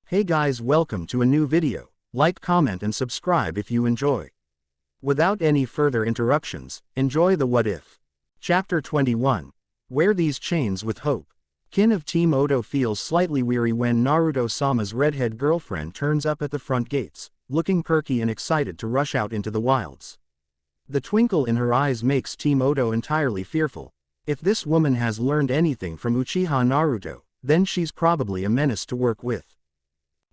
Hey guys, welcome to a new video. Like, comment and subscribe if you enjoy. Without any further interruptions, enjoy the What If. Chapter 21. Wear these chains with hope. Kin of Team Odo feels slightly weary when Naruto-sama's redhead girlfriend turns up at the front gates, looking perky and excited to rush out into the wilds. The twinkle in her eyes makes Team Odo entirely fearful. If this woman has learned anything from Uchiha Naruto, then she's probably a menace to work with.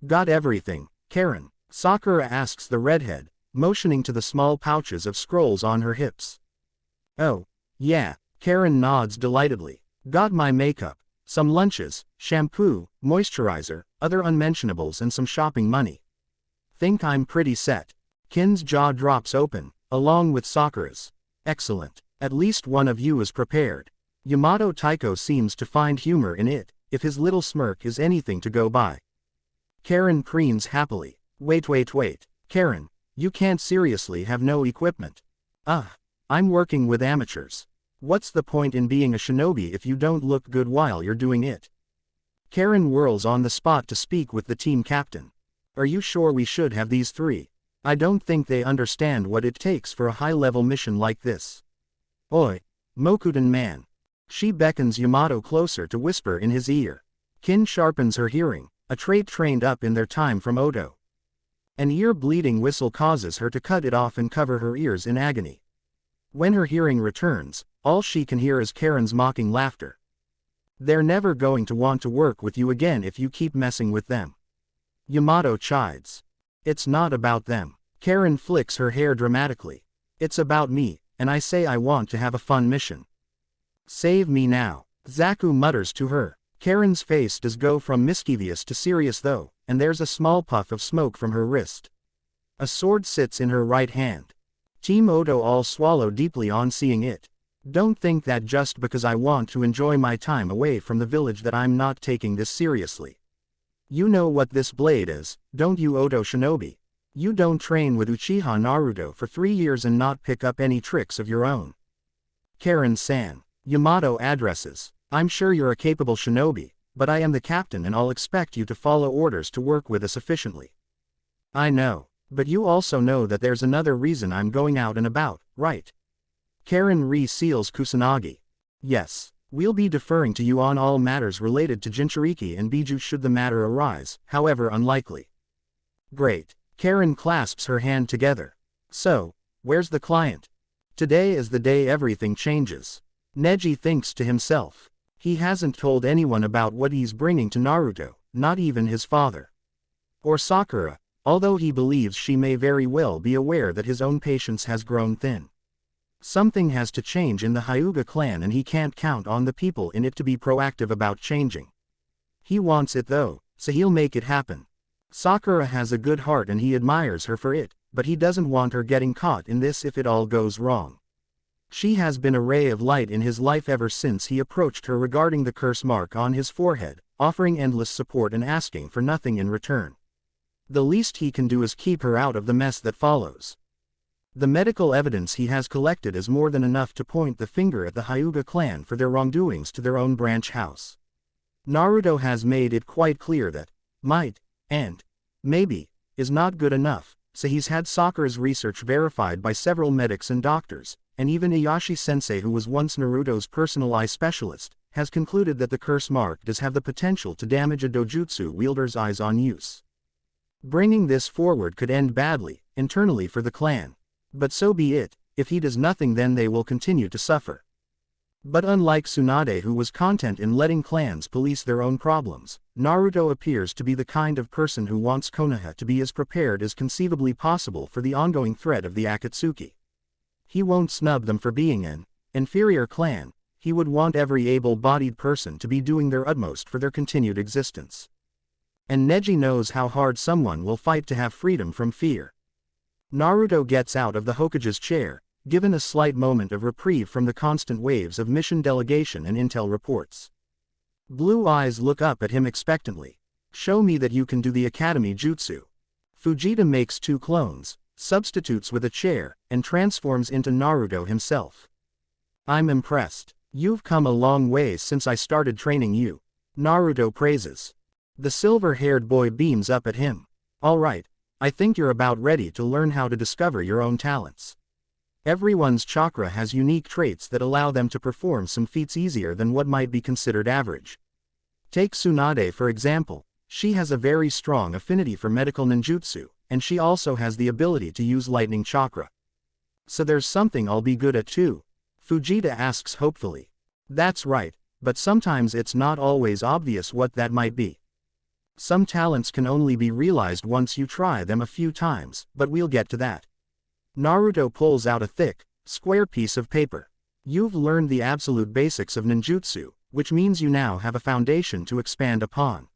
Got everything, Karen? Sakura asks the redhead, motioning to the small pouches of scrolls on her hips. Oh, yeah, Karen nods delightedly. Got my makeup, some lunches, shampoo, moisturizer, other unmentionables and some shopping money. Think I'm pretty set. Kin's jaw drops open, along with Sakura's. Excellent, at least one of you is prepared. Yamato Taiko seems to find humor in it, if his little smirk is anything to go by. Karen preens happily. Wait, Karen, you can't seriously have no equipment. I'm working with amateurs. What's the point in being a shinobi if you don't look good while you're doing it? Karen whirls on the spot to speak with the team captain. Are you sure we should have these three? I don't think they understand what it takes for a high-level mission like this. Oi, Mokuden man. She beckons Yamato closer to whisper in his ear. Kin sharpens her hearing, a trait trained up in their time from Odo. An ear-bleeding whistle causes her to cut it off and cover her ears in agony. When her hearing returns, all she can hear is Karen's mocking laughter. They're never going to want to work with you again if you keep messing with them. Yamato chides. It's not about them. Karen flicks her hair dramatically. It's about me, and I say I want to have a fun mission. Save me now, Zaku mutters to her. Karen's face does go from mischievous to serious though, and there's a small puff of smoke from her wrist. A sword sits in her right hand. Team Odo all swallow deeply on seeing it. Don't think that just because I want to enjoy my time away from the village that I'm not taking this seriously. You know what this blade is, don't you, Odo Shinobi? You don't train with Uchiha Naruto for 3 years and not pick up any tricks of your own. Karen-san, Yamato addresses. I'm sure you're a capable shinobi, but I am the captain and I'll expect you to follow orders to work with us efficiently. I know, but you also know that there's another reason I'm going out and about, right? Karen re-seals Kusanagi. Yes, we'll be deferring to you on all matters related to Jinchuriki and Biju should the matter arise, however unlikely. Great. Karen clasps her hand together. So, where's the client? Today is the day everything changes. Neji thinks to himself. He hasn't told anyone about what he's bringing to Naruto, not even his father. Or Sakura, although he believes she may very well be aware that his own patience has grown thin. Something has to change in the Hyuga clan and he can't count on the people in it to be proactive about changing. He wants it though, so he'll make it happen. Sakura has a good heart and he admires her for it, but he doesn't want her getting caught in this if it all goes wrong. She has been a ray of light in his life ever since he approached her regarding the curse mark on his forehead, offering endless support and asking for nothing in return. The least he can do is keep her out of the mess that follows. The medical evidence he has collected is more than enough to point the finger at the Hyuga clan for their wrongdoings to their own branch house. Naruto has made it quite clear that might, and maybe, is not good enough, so he's had Sakura's research verified by several medics and doctors. And even Ieyashi-sensei, who was once Naruto's personal eye specialist, has concluded that the curse mark does have the potential to damage a dojutsu wielder's eyes on use. Bringing this forward could end badly, internally for the clan. But so be it, if he does nothing then they will continue to suffer. But unlike Tsunade, who was content in letting clans police their own problems, Naruto appears to be the kind of person who wants Konoha to be as prepared as conceivably possible for the ongoing threat of the Akatsuki. He won't snub them for being an inferior clan, he would want every able-bodied person to be doing their utmost for their continued existence. And Neji knows how hard someone will fight to have freedom from fear. Naruto gets out of the Hokage's chair, given a slight moment of reprieve from the constant waves of mission delegation and intel reports. Blue eyes look up at him expectantly. Show me that you can do the academy jutsu. Fujita makes 2 clones, substitutes with a chair, and transforms into Naruto himself. I'm impressed. You've come a long way since I started training you. Naruto praises. The silver-haired boy beams up at him. Alright, I think you're about ready to learn how to discover your own talents. Everyone's chakra has unique traits that allow them to perform some feats easier than what might be considered average. Take Tsunade for example. She has a very strong affinity for medical ninjutsu, and she also has the ability to use lightning chakra. So there's something I'll be good at too? Fujita asks hopefully. That's right, but sometimes it's not always obvious what that might be. Some talents can only be realized once you try them a few times, but we'll get to that. Naruto pulls out a thick, square piece of paper. You've learned the absolute basics of ninjutsu, which means you now have a foundation to expand upon.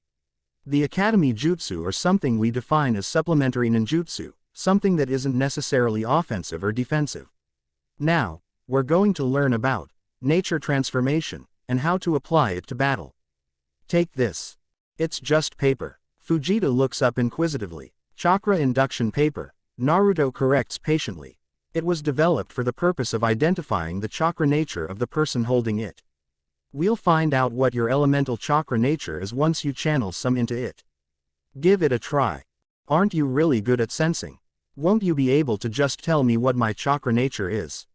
The Academy Jutsu are something we define as supplementary ninjutsu, something that isn't necessarily offensive or defensive. Now, we're going to learn about nature transformation, and how to apply it to battle. Take this. It's just paper. Fujita looks up inquisitively. Chakra induction paper. Naruto corrects patiently. It was developed for the purpose of identifying the chakra nature of the person holding it. We'll find out what your elemental chakra nature is once you channel some into it. Give it a try. Aren't you really good at sensing? Won't you be able to just tell me what my chakra nature is?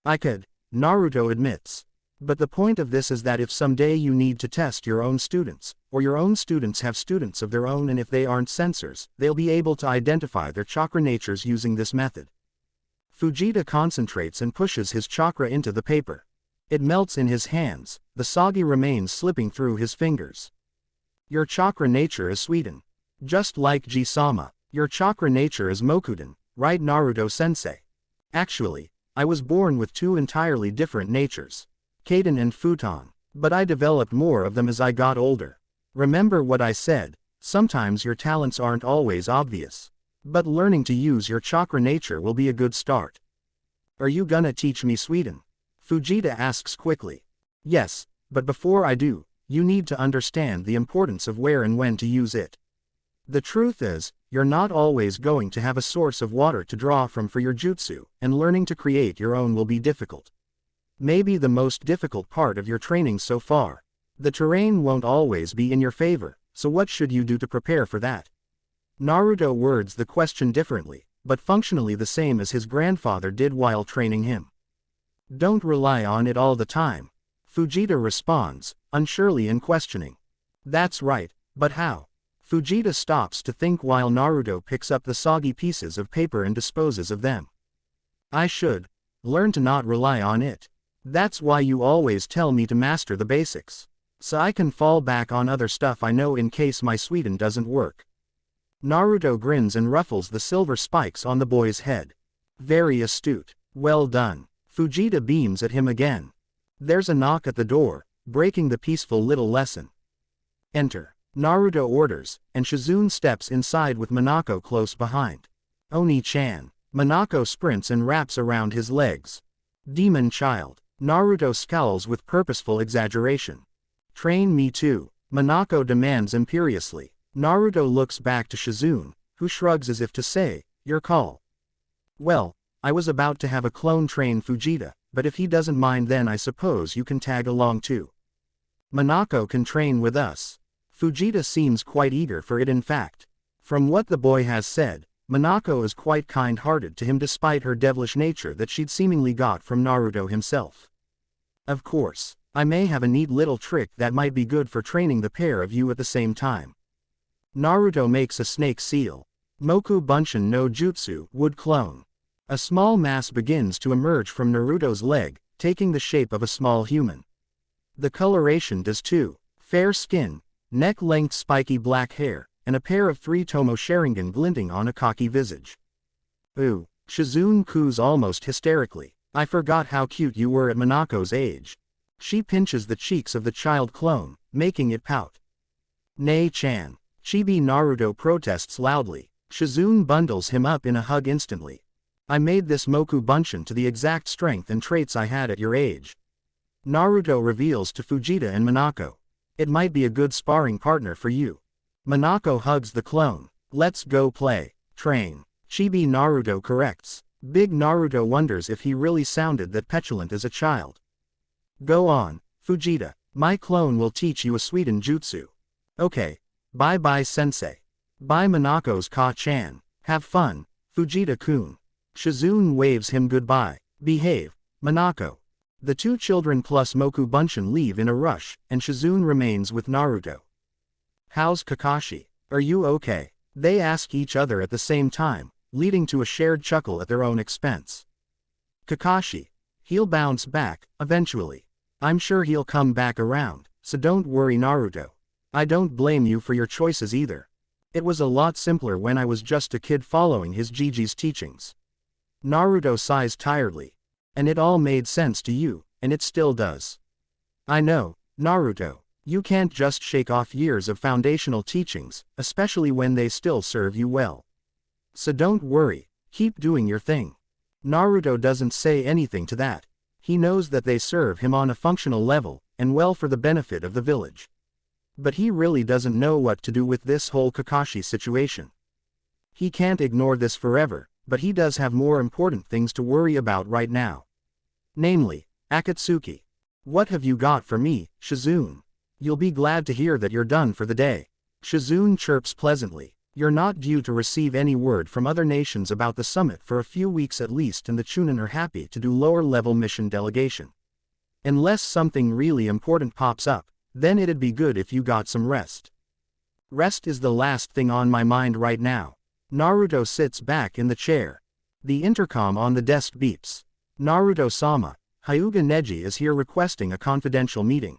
I could, Naruto admits. But the point of this is that if someday you need to test your own students, or your own students have students of their own, and if they aren't sensors, they'll be able to identify their chakra natures using this method. Fujita concentrates and pushes his chakra into the paper. It melts in his hands, the soggy remains slipping through his fingers. Your chakra nature is Suiden. Just like Ji-sama, your chakra nature is Mokuden, right Naruto-sensei? Actually, I was born with two entirely different natures. Kaden and Futon, but I developed more of them as I got older. Remember what I said, sometimes your talents aren't always obvious. But learning to use your chakra nature will be a good start. Are you gonna teach me Suiden? Fujita asks quickly. Yes, but before I do, you need to understand the importance of where and when to use it. The truth is, you're not always going to have a source of water to draw from for your jutsu, and learning to create your own will be difficult. Maybe the most difficult part of your training so far. The terrain won't always be in your favor, so what should you do to prepare for that? Naruto words the question differently, but functionally the same as his grandfather did while training him. Don't rely on it all the time. Fujita responds, unsurely in questioning. That's right, but how? Fujita stops to think while Naruto picks up the soggy pieces of paper and disposes of them. I should learn to not rely on it. That's why you always tell me to master the basics. So I can fall back on other stuff I know in case my Suiden doesn't work. Naruto grins and ruffles the silver spikes on the boy's head. Very astute. Well done. Fujita beams at him again. There's a knock at the door, breaking the peaceful little lesson. Enter. Naruto orders, and Shizune steps inside with Minako close behind. Oni-chan. Minako sprints and wraps around his legs. Demon child. Naruto scowls with purposeful exaggeration. Train me too, Minako demands imperiously. Naruto looks back to Shizune, who shrugs as if to say, your call. Well, I was about to have a clone train Fujita, but if he doesn't mind then I suppose you can tag along too. Minako can train with us. Fujita seems quite eager for it in fact. From what the boy has said, Minako is quite kind-hearted to him despite her devilish nature that she'd seemingly got from Naruto himself. Of course, I may have a neat little trick that might be good for training the pair of you at the same time. Naruto makes a snake seal. Moku Bunshin no Jutsu, wood clone. A small mass begins to emerge from Naruto's leg, taking the shape of a small human. The coloration does too. Fair skin, neck-length spiky black hair, and a pair of three-tomo Sharingan glinting on a cocky visage. Ooh, Shizune coos almost hysterically. I forgot how cute you were at Minako's age. She pinches the cheeks of the child clone, making it pout. Nei-chan. Chibi Naruto protests loudly. Shizune bundles him up in a hug instantly. I made this Moku Bunshin to the exact strength and traits I had at your age. Naruto reveals to Fujita and Minako. It might be a good sparring partner for you. Minako hugs the clone. Let's go play. Train. Chibi Naruto corrects. Big Naruto wonders if he really sounded that petulant as a child. Go on, Fujita. My clone will teach you a Suiden jutsu. Okay, Bye-bye sensei. Bye Monaco's Ka-chan. Have fun, Fujita-kun. Shizune waves him goodbye. Behave, Monako. The two children plus Moku Bunshin leave in a rush, and Shizune remains with Naruto. How's Kakashi? Are you okay? They ask each other at the same time, leading to a shared chuckle at their own expense. Kakashi. He'll bounce back, eventually. I'm sure he'll come back around, so don't worry Naruto. I don't blame you for your choices either. It was a lot simpler when I was just a kid following his Gigi's teachings. Naruto sighs tiredly. And it all made sense to you, and it still does. I know, Naruto, you can't just shake off years of foundational teachings, especially when they still serve you well. So don't worry, keep doing your thing. Naruto doesn't say anything to that. He knows that they serve him on a functional level, and well for the benefit of the village. But he really doesn't know what to do with this whole Kakashi situation. He can't ignore this forever, but he does have more important things to worry about right now. Namely, Akatsuki. What have you got for me, Shizune? You'll be glad to hear that you're done for the day. Shizune chirps pleasantly. You're not due to receive any word from other nations about the summit for a few weeks at least, and the Chunin are happy to do lower-level mission delegation. Unless something really important pops up, then it'd be good if you got some rest. Rest is the last thing on my mind right now. Naruto sits back in the chair. The intercom on the desk beeps. Naruto-sama, Hyuga Neji is here requesting a confidential meeting.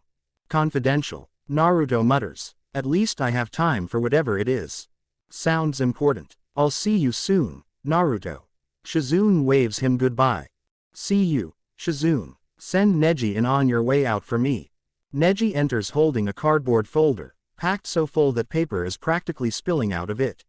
Confidential, Naruto mutters. At least I have time for whatever it is. Sounds important. I'll see you soon, Naruto. Shizune waves him goodbye. See you, Shizune. Send Neji in on your way out for me. Neji enters holding a cardboard folder, packed so full that paper is practically spilling out of it.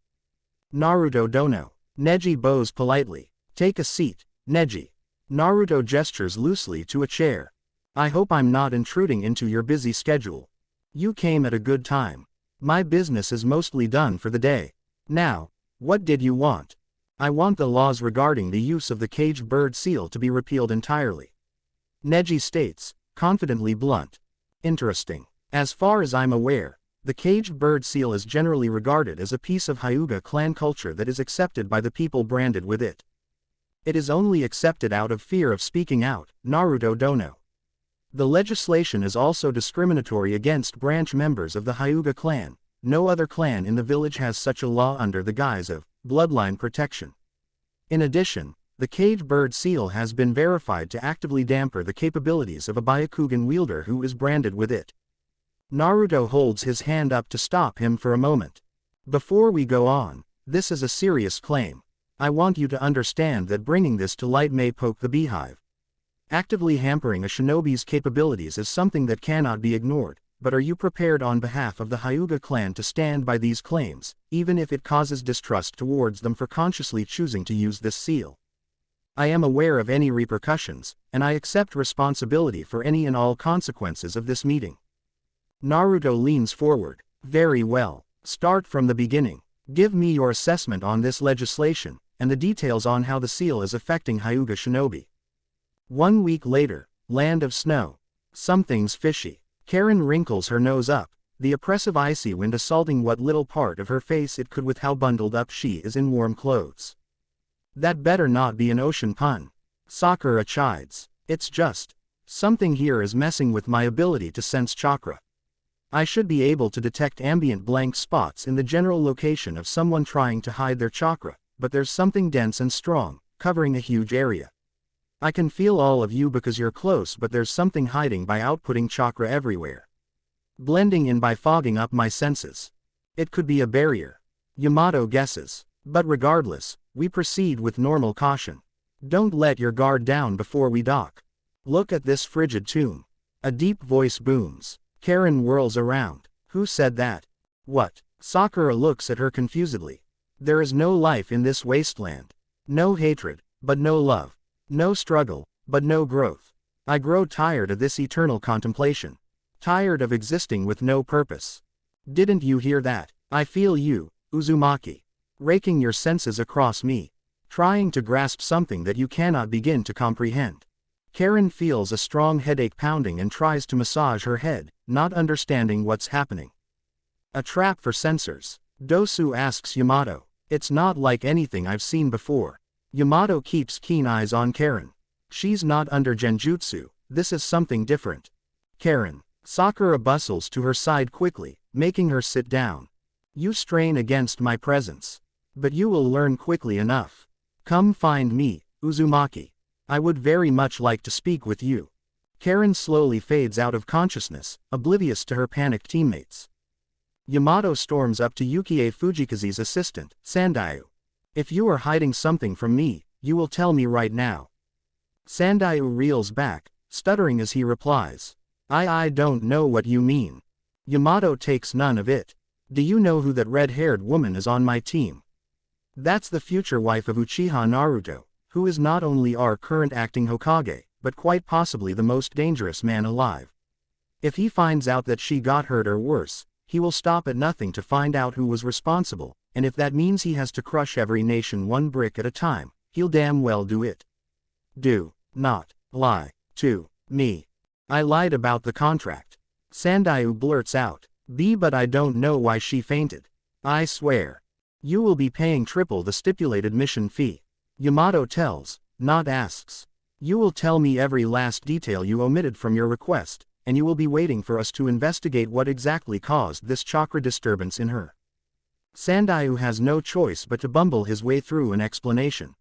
Naruto dono. Neji bows politely. Take a seat, Neji. Naruto gestures loosely to a chair. I hope I'm not intruding into your busy schedule. You came at a good time. My business is mostly done for the day. Now, what did you want? I want the laws regarding the use of the caged bird seal to be repealed entirely. Neji states, confidently blunt. Interesting. As far as I'm aware, the caged bird seal is generally regarded as a piece of Hyuga clan culture that is accepted by the people branded with it. It is only accepted out of fear of speaking out, Naruto dono. The legislation is also discriminatory against branch members of the Hyuga clan. No other clan in the village has such a law under the guise of bloodline protection. In addition, the caged bird seal has been verified to actively damper the capabilities of a Byakugan wielder who is branded with it. Naruto holds his hand up to stop him for a moment. Before we go on, this is a serious claim. I want you to understand that bringing this to light may poke the beehive. Actively hampering a shinobi's capabilities is something that cannot be ignored, but are you prepared on behalf of the Hyuga clan to stand by these claims, even if it causes distrust towards them for consciously choosing to use this seal? I am aware of any repercussions, and I accept responsibility for any and all consequences of this meeting. Naruto leans forward. Very well. Start from the beginning. Give me your assessment on this legislation, and the details on how the seal is affecting Hyuga shinobi. 1 week later, land of snow. Something's fishy. Karen wrinkles her nose up, the oppressive icy wind assaulting what little part of her face it could with how bundled up she is in warm clothes. That better not be an ocean pun. Sakura chides. It's just, something here is messing with my ability to sense chakra. I should be able to detect ambient blank spots in the general location of someone trying to hide their chakra, but there's something dense and strong, covering a huge area. I can feel all of you because you're close, but there's something hiding by outputting chakra everywhere. Blending in by fogging up my senses. It could be a barrier. Yamato guesses. But regardless, we proceed with normal caution. Don't let your guard down before we dock. Look at this frigid tomb. A deep voice booms. Karen whirls around. Who said that? What? Sakura looks at her confusedly. There is no life in this wasteland. No hatred, but no love. No struggle, but no growth. I grow tired of this eternal contemplation. Tired of existing with no purpose. Didn't you hear that? I feel you, Uzumaki. Raking your senses across me. Trying to grasp something that you cannot begin to comprehend. Karen feels a strong headache pounding and tries to massage her head, not understanding what's happening. A trap for censors. Dosu asks Yamato. It's not like anything I've seen before. Yamato keeps keen eyes on Karen. She's not under genjutsu, this is something different. Karen. Sakura bustles to her side quickly, making her sit down. You strain against my presence. But you will learn quickly enough. Come find me, Uzumaki. I would very much like to speak with you. Karen slowly fades out of consciousness, oblivious to her panicked teammates. Yamato storms up to Yukie Fujikaze's assistant, Sandayu. If you are hiding something from me, you will tell me right now. Sandayu reels back, stuttering as he replies. I don't know what you mean. Yamato takes none of it. Do you know who that red-haired woman is on my team? That's the future wife of Uchiha Naruto, who is not only our current acting Hokage, but quite possibly the most dangerous man alive. If he finds out that she got hurt or worse, he will stop at nothing to find out who was responsible, and if that means he has to crush every nation one brick at a time, he'll damn well do it. Do not lie to me. I lied about the contract. Sandayu blurts out. But I don't know why she fainted. I swear. You will be paying triple the stipulated mission fee. Yamato tells, not asks. You will tell me every last detail you omitted from your request, and you will be waiting for us to investigate what exactly caused this chakra disturbance in her. Sandayu has no choice but to bumble his way through an explanation.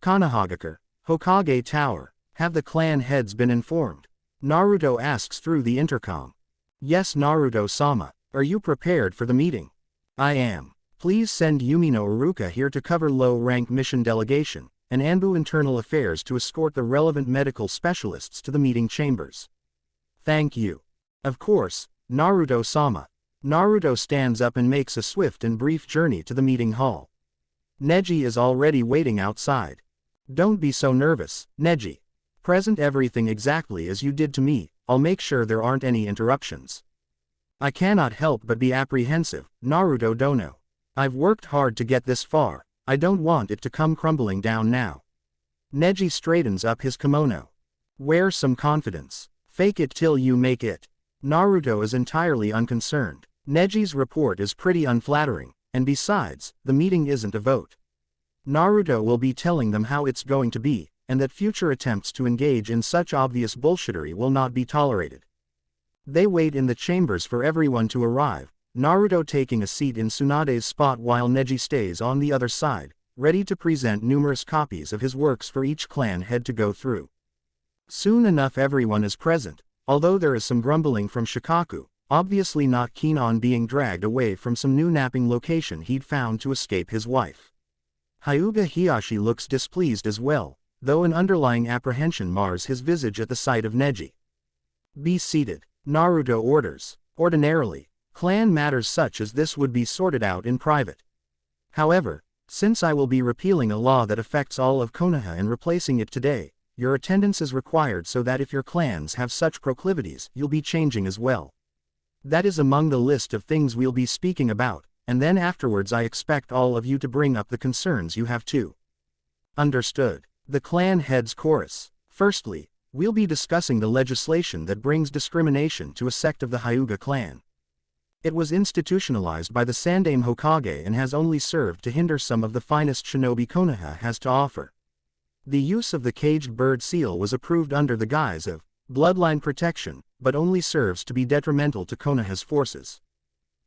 Konohagakure, Hokage Tower, have the clan heads been informed? Naruto asks through the intercom. Yes, Naruto-sama, are you prepared for the meeting? I am. Please send Yumino Iruka here to cover low-rank mission delegation, and Anbu Internal Affairs to escort the relevant medical specialists to the meeting chambers. Thank you. Of course, Naruto-sama. Naruto stands up and makes a swift and brief journey to the meeting hall. Neji is already waiting outside. Don't be so nervous, Neji. Present everything exactly as you did to me, I'll make sure there aren't any interruptions. I cannot help but be apprehensive, Naruto Dono. I've worked hard to get this far, I don't want it to come crumbling down now. Neji straightens up his kimono. Wear some confidence. Fake it till you make it. Naruto is entirely unconcerned. Neji's report is pretty unflattering, and besides, the meeting isn't a vote. Naruto will be telling them how it's going to be, and that future attempts to engage in such obvious bullshittery will not be tolerated. They wait in the chambers for everyone to arrive, Naruto taking a seat in Tsunade's spot while Neji stays on the other side, ready to present numerous copies of his works for each clan head to go through. Soon enough everyone is present, although there is some grumbling from Shikaku, obviously not keen on being dragged away from some new napping location he'd found to escape his wife. Hyuga Hiyashi looks displeased as well, though an underlying apprehension mars his visage at the sight of Neji. Be seated, Naruto orders. Ordinarily, clan matters such as this would be sorted out in private. However, since I will be repealing a law that affects all of Konoha and replacing it today, your attendance is required so that if your clans have such proclivities, you'll be changing as well. That is among the list of things we'll be speaking about, and then afterwards I expect all of you to bring up the concerns you have too. Understood. The clan heads chorus. Firstly, we'll be discussing the legislation that brings discrimination to a sect of the Hyuga clan. It was institutionalized by the Sandaime Hokage and has only served to hinder some of the finest shinobi Konoha has to offer. The use of the caged bird seal was approved under the guise of bloodline protection, but only serves to be detrimental to Konoha's forces.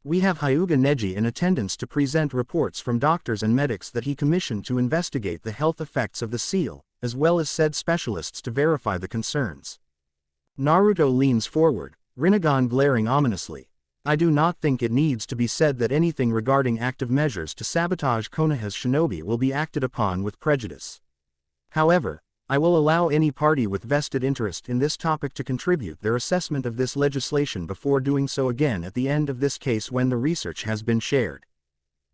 We have Hyuga Neji in attendance to present reports from doctors and medics that he commissioned to investigate the health effects of the seal, as well as said specialists to verify the concerns. Naruto leans forward, Rinnegan glaring ominously. I do not think it needs to be said that anything regarding active measures to sabotage Konoha's shinobi will be acted upon with prejudice. However, I will allow any party with vested interest in this topic to contribute their assessment of this legislation before doing so again at the end of this case when the research has been shared.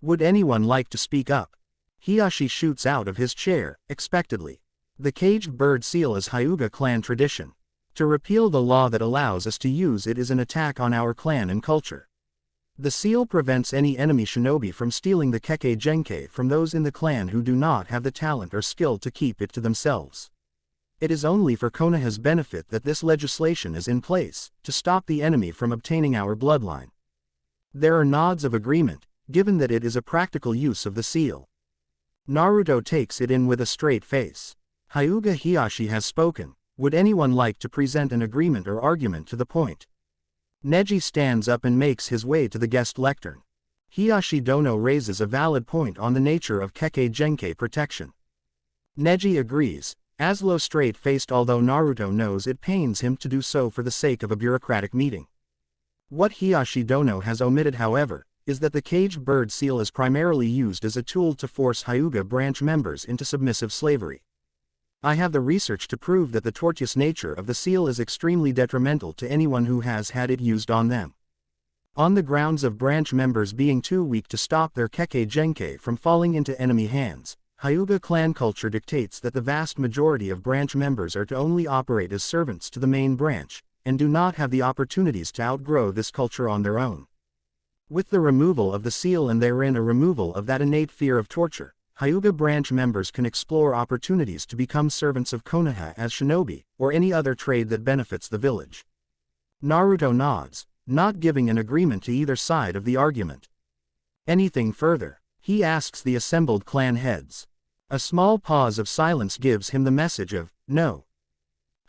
Would anyone like to speak up? Hiyashi shoots out of his chair, expectedly. The caged bird seal is Hyuga clan tradition. To repeal the law that allows us to use it is an attack on our clan and culture. The seal prevents any enemy shinobi from stealing the Kekkei Genkei from those in the clan who do not have the talent or skill to keep it to themselves. It is only for Konoha's benefit that this legislation is in place, to stop the enemy from obtaining our bloodline. There are nods of agreement, given that it is a practical use of the seal. Naruto takes it in with a straight face. Hyuga Hiyashi has spoken. Would anyone like to present an agreement or argument to the point? Neji stands up and makes his way to the guest lectern. Hiyashi Dono raises a valid point on the nature of Kekkei Genkai protection. Neji agrees, Aslo straight-faced, although Naruto knows it pains him to do so for the sake of a bureaucratic meeting. What Hiyashi Dono has omitted, however, is that the caged bird seal is primarily used as a tool to force Hyuga branch members into submissive slavery. I have the research to prove that the tortuous nature of the seal is extremely detrimental to anyone who has had it used on them. On the grounds of branch members being too weak to stop their Kekkei Genkai from falling into enemy hands, Hyuga clan culture dictates that the vast majority of branch members are to only operate as servants to the main branch, and do not have the opportunities to outgrow this culture on their own. With the removal of the seal and therein a removal of that innate fear of torture, Hyuga branch members can explore opportunities to become servants of Konoha as shinobi, or any other trade that benefits the village. Naruto nods, not giving an agreement to either side of the argument. Anything further? He asks the assembled clan heads. A small pause of silence gives him the message of, no.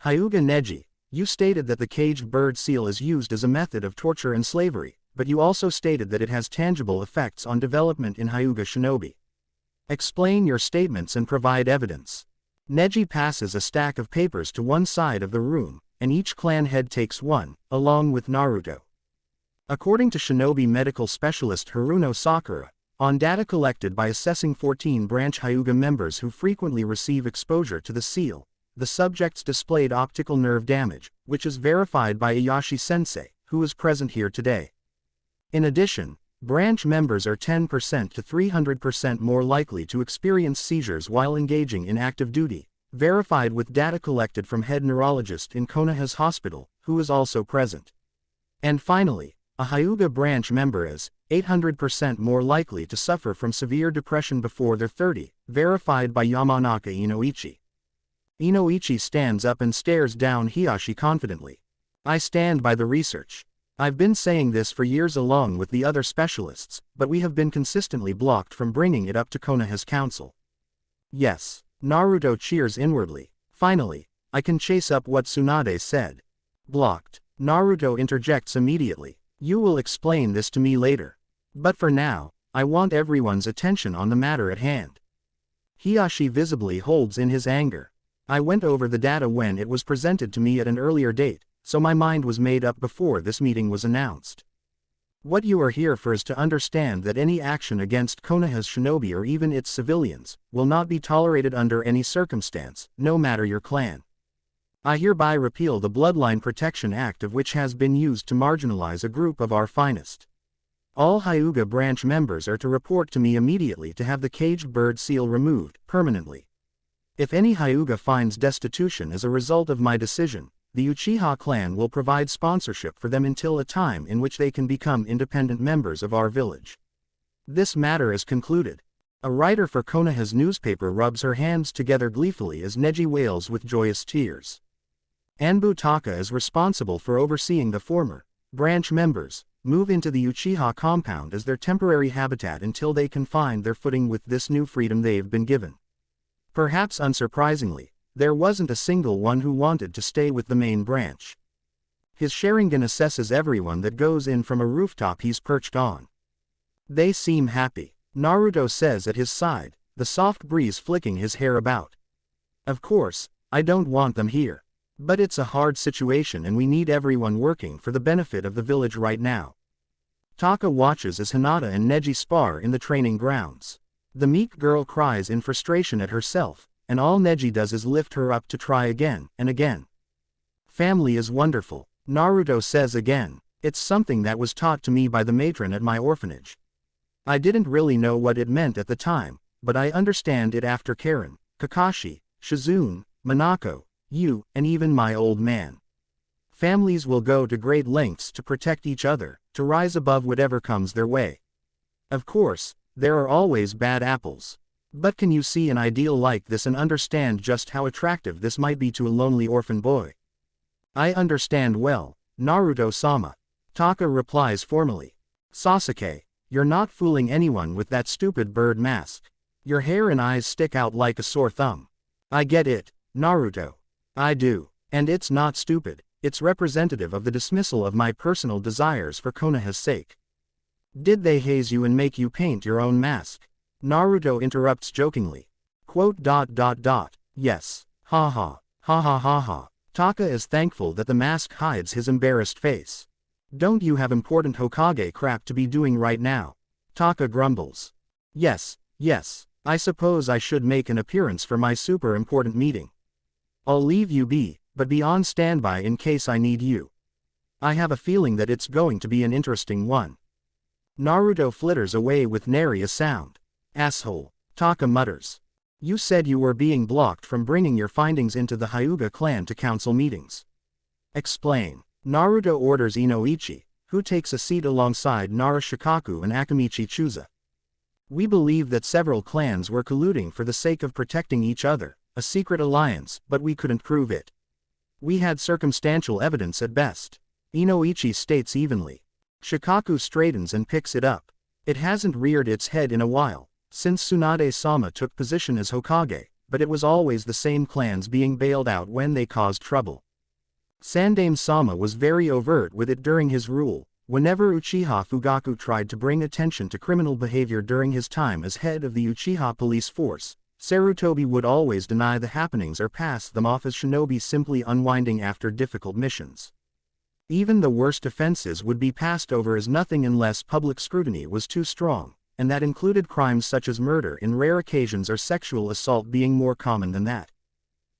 Hyuga Neji, you stated that the caged bird seal is used as a method of torture and slavery, but you also stated that it has tangible effects on development in Hyuga shinobi. Explain your statements and provide evidence. Neji passes a stack of papers to one side of the room, and each clan head takes one, along with Naruto. According to shinobi medical specialist Haruno Sakura, on data collected by assessing 14 branch Hyuga members who frequently receive exposure to the seal, the subjects displayed optical nerve damage, which is verified by Ayashi-sensei, who is present here today. In addition, branch members are 10% to 300% more likely to experience seizures while engaging in active duty, verified with data collected from head neurologist in Konoha's hospital, who is also present. And finally, a Hyuga branch member is 800% more likely to suffer from severe depression before they're 30, verified by Yamanaka Inoichi. Inoichi stands up and stares down Hiyashi confidently. I stand by the research. I've been saying this for years along with the other specialists, but we have been consistently blocked from bringing it up to Konoha's council. Yes, Naruto cheers inwardly. Finally, I can chase up what Tsunade said. Blocked. Naruto interjects immediately. You will explain this to me later. But for now, I want everyone's attention on the matter at hand. Hiyashi visibly holds in his anger. I went over the data when it was presented to me at an earlier date, so my mind was made up before this meeting was announced. What you are here for is to understand that any action against Konoha's shinobi or even its civilians will not be tolerated under any circumstance, no matter your clan. I hereby repeal the Bloodline Protection Act, of which has been used to marginalize a group of our finest. All Hyuga branch members are to report to me immediately to have the caged bird seal removed permanently. If any Hyuga finds destitution as a result of my decision, the Uchiha clan will provide sponsorship for them until a time in which they can become independent members of our village. This matter is concluded. A writer for Konoha's newspaper rubs her hands together gleefully as Neji wails with joyous tears. Anbu Taka is responsible for overseeing the former branch members move into the Uchiha compound as their temporary habitat until they can find their footing with this new freedom they've been given. Perhaps unsurprisingly, there wasn't a single one who wanted to stay with the main branch. His Sharingan assesses everyone that goes in from a rooftop he's perched on. They seem happy, Naruto says at his side, the soft breeze flicking his hair about. Of course, I don't want them here. But it's a hard situation and we need everyone working for the benefit of the village right now. Taka watches as Hinata and Neji spar in the training grounds. The meek girl cries in frustration at herself, and all Neji does is lift her up to try again and again. Family is wonderful, Naruto says again. It's something that was taught to me by the matron at my orphanage. I didn't really know what it meant at the time, but I understand it after Karen, Kakashi, Shizune, Minako, you, and even my old man. Families will go to great lengths to protect each other, to rise above whatever comes their way. Of course, there are always bad apples. But can you see an ideal like this and understand just how attractive this might be to a lonely orphan boy? I understand well, Naruto-sama. Taka replies formally. Sasuke, you're not fooling anyone with that stupid bird mask. Your hair and eyes stick out like a sore thumb. I get it, Naruto. I do. And it's not stupid, it's representative of the dismissal of my personal desires for Konoha's sake. Did they haze you and make you paint your own mask? Naruto interrupts jokingly. Quote. Yes. Ha ha. Ha ha ha ha. Taka is thankful that the mask hides his embarrassed face. Don't you have important Hokage crap to be doing right now? Taka grumbles. Yes. I suppose I should make an appearance for my super important meeting. I'll leave you be, but be on standby in case I need you. I have a feeling that it's going to be an interesting one. Naruto flitters away with nary a sound. Asshole, Taka mutters. You said you were being blocked from bringing your findings into the Hyuga clan to council meetings. Explain. Naruto orders Inoichi, who takes a seat alongside Nara Shikaku and Akamichi Chusa. We believe that several clans were colluding for the sake of protecting each other, a secret alliance, but we couldn't prove it. We had circumstantial evidence at best. Inoichi states evenly. Shikaku straightens and picks it up. It hasn't reared its head in a while, since Tsunade-sama took position as Hokage, but it was always the same clans being bailed out when they caused trouble. Sandaime-sama was very overt with it during his rule. Whenever Uchiha Fugaku tried to bring attention to criminal behavior during his time as head of the Uchiha police force, Sarutobi would always deny the happenings or pass them off as shinobi simply unwinding after difficult missions. Even the worst offenses would be passed over as nothing unless public scrutiny was too strong, and that included crimes such as murder in rare occasions or sexual assault being more common than that.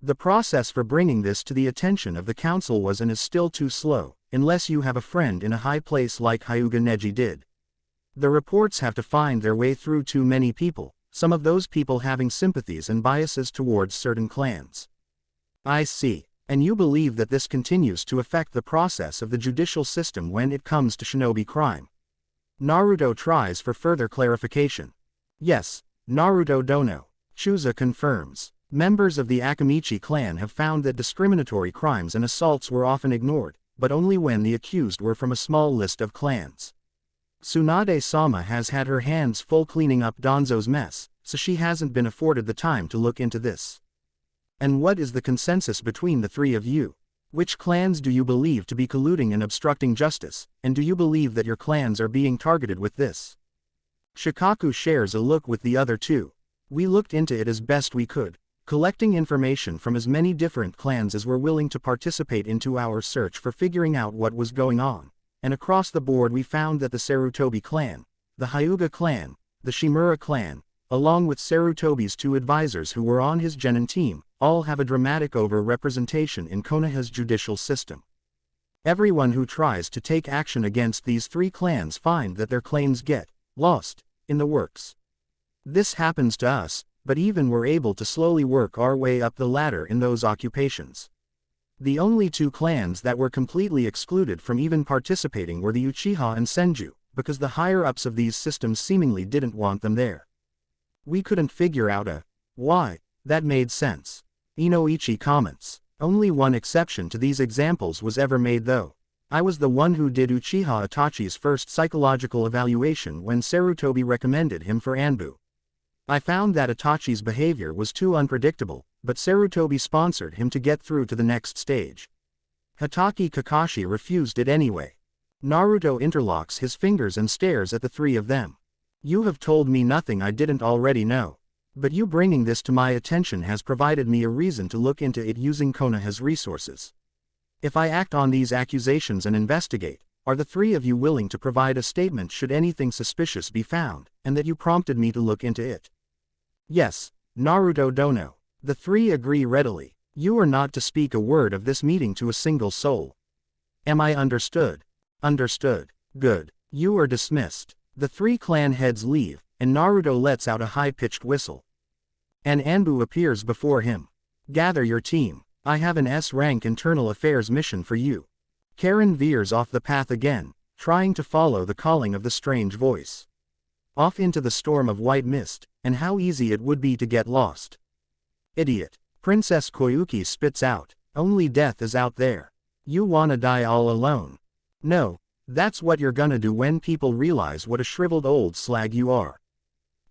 The process for bringing this to the attention of the council was and is still too slow, unless you have a friend in a high place like Hyuga Neji did. The reports have to find their way through too many people, some of those people having sympathies and biases towards certain clans. I see. And you believe that this continues to affect the process of the judicial system when it comes to shinobi crime? Naruto tries for further clarification. Yes, Naruto Dono. Chusa confirms. Members of the Akamichi clan have found that discriminatory crimes and assaults were often ignored, but only when the accused were from a small list of clans. Tsunade-sama has had her hands full cleaning up Danzo's mess, so she hasn't been afforded the time to look into this. And what is the consensus between the three of you? Which clans do you believe to be colluding and obstructing justice, and do you believe that your clans are being targeted with this? Shikaku shares a look with the other two. We looked into it as best we could, collecting information from as many different clans as were willing to participate into our search for figuring out what was going on, and across the board we found that the Sarutobi clan, the Hyuga clan, the Shimura clan, along with Sarutobi's two advisors who were on his genin team, all have a dramatic over-representation in Konoha's judicial system. Everyone who tries to take action against these three clans find that their claims get lost in the works. This happens to us, but even we're able to slowly work our way up the ladder in those occupations. The only two clans that were completely excluded from even participating were the Uchiha and Senju, because the higher-ups of these systems seemingly didn't want them there. We couldn't figure out why that made sense. Inoichi comments. Only one exception to these examples was ever made though. I was the one who did Uchiha Itachi's first psychological evaluation when Sarutobi recommended him for Anbu. I found that Itachi's behavior was too unpredictable, but Sarutobi sponsored him to get through to the next stage. Hitaki Kakashi refused it anyway. Naruto interlocks his fingers and stares at the three of them. You have told me nothing I didn't already know. But you bringing this to my attention has provided me a reason to look into it using Konoha's resources. If I act on these accusations and investigate, are the three of you willing to provide a statement should anything suspicious be found, and that you prompted me to look into it? Yes, Naruto Dono. The three agree readily. You are not to speak a word of this meeting to a single soul. Am I understood? Understood. Good. You are dismissed. The three clan heads leave, and Naruto lets out a high-pitched whistle. An Anbu appears before him. Gather your team. I have an S-rank internal affairs mission for you. Karen veers off the path again, trying to follow the calling of the strange voice. Off into the storm of white mist, and how easy it would be to get lost. Idiot. Princess Koyuki spits out. Only death is out there. You wanna die all alone. No, That's what you're gonna do when people realize what a shriveled old slag you are.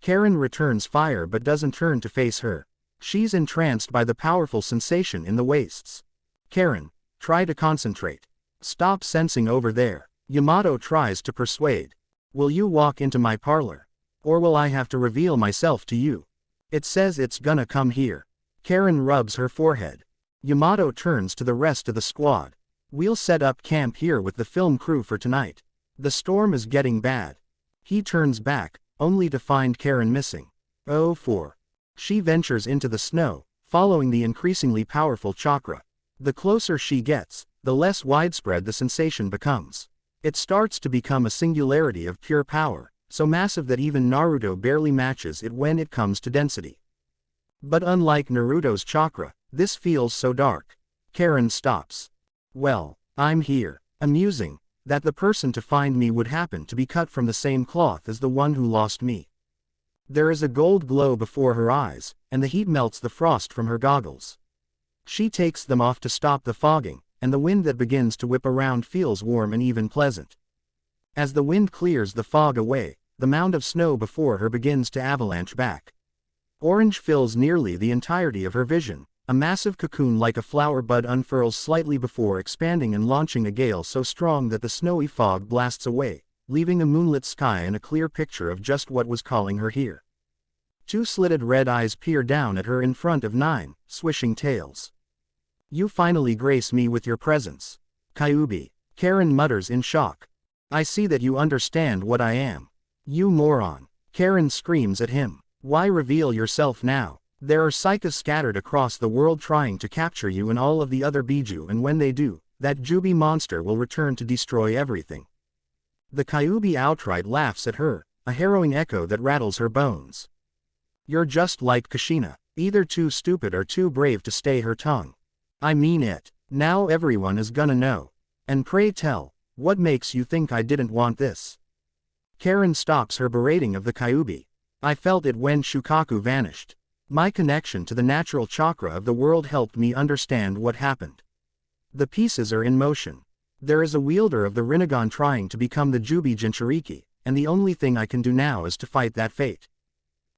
Karen returns fire but doesn't turn to face her. She's entranced by the powerful sensation in the waists. Karen, try to concentrate. Stop sensing over there. Yamato tries to persuade. Will you walk into my parlor? Or will I have to reveal myself to you? It says it's gonna come here. Karen rubs her forehead. Yamato turns to the rest of the squad. We'll set up camp here with the film crew for tonight. The storm is getting bad. He turns back, only to find Karen missing. Oh, 4. She ventures into the snow, following the increasingly powerful chakra. The closer she gets, the less widespread the sensation becomes. It starts to become a singularity of pure power, so massive that even Naruto barely matches it when it comes to density. But unlike Naruto's chakra, this feels so dark. Karen stops. Well, I'm here. Amusing, that the person to find me would happen to be cut from the same cloth as the one who lost me. There is a gold glow before her eyes, and the heat melts the frost from her goggles. She takes them off to stop the fogging, and the wind that begins to whip around feels warm and even pleasant. As the wind clears the fog away, the mound of snow before her begins to avalanche back. Orange fills nearly the entirety of her vision. A massive cocoon like a flower bud unfurls slightly before expanding and launching a gale so strong that the snowy fog blasts away, leaving a moonlit sky and a clear picture of just what was calling her here. 2 slitted red eyes peer down at her in front of 9, swishing tails. You finally grace me with your presence. Kyuubi. Karen mutters in shock. I see that you understand what I am. You moron. Karen screams at him. Why reveal yourself now? There are psychas scattered across the world trying to capture you and all of the other Biju, and when they do, that Jubi monster will return to destroy everything. The Kyuubi outright laughs at her, a harrowing echo that rattles her bones. You're just like Kushina, either too stupid or too brave to stay her tongue. I mean it. Now everyone is gonna know. And pray tell, what makes you think I didn't want this? Karen stops her berating of the Kyuubi. I felt it when Shukaku vanished. My connection to the natural chakra of the world helped me understand what happened. The pieces are in motion. There is a wielder of the Rinnegan trying to become the Jubi Jinchuriki, and the only thing I can do now is to fight that fate.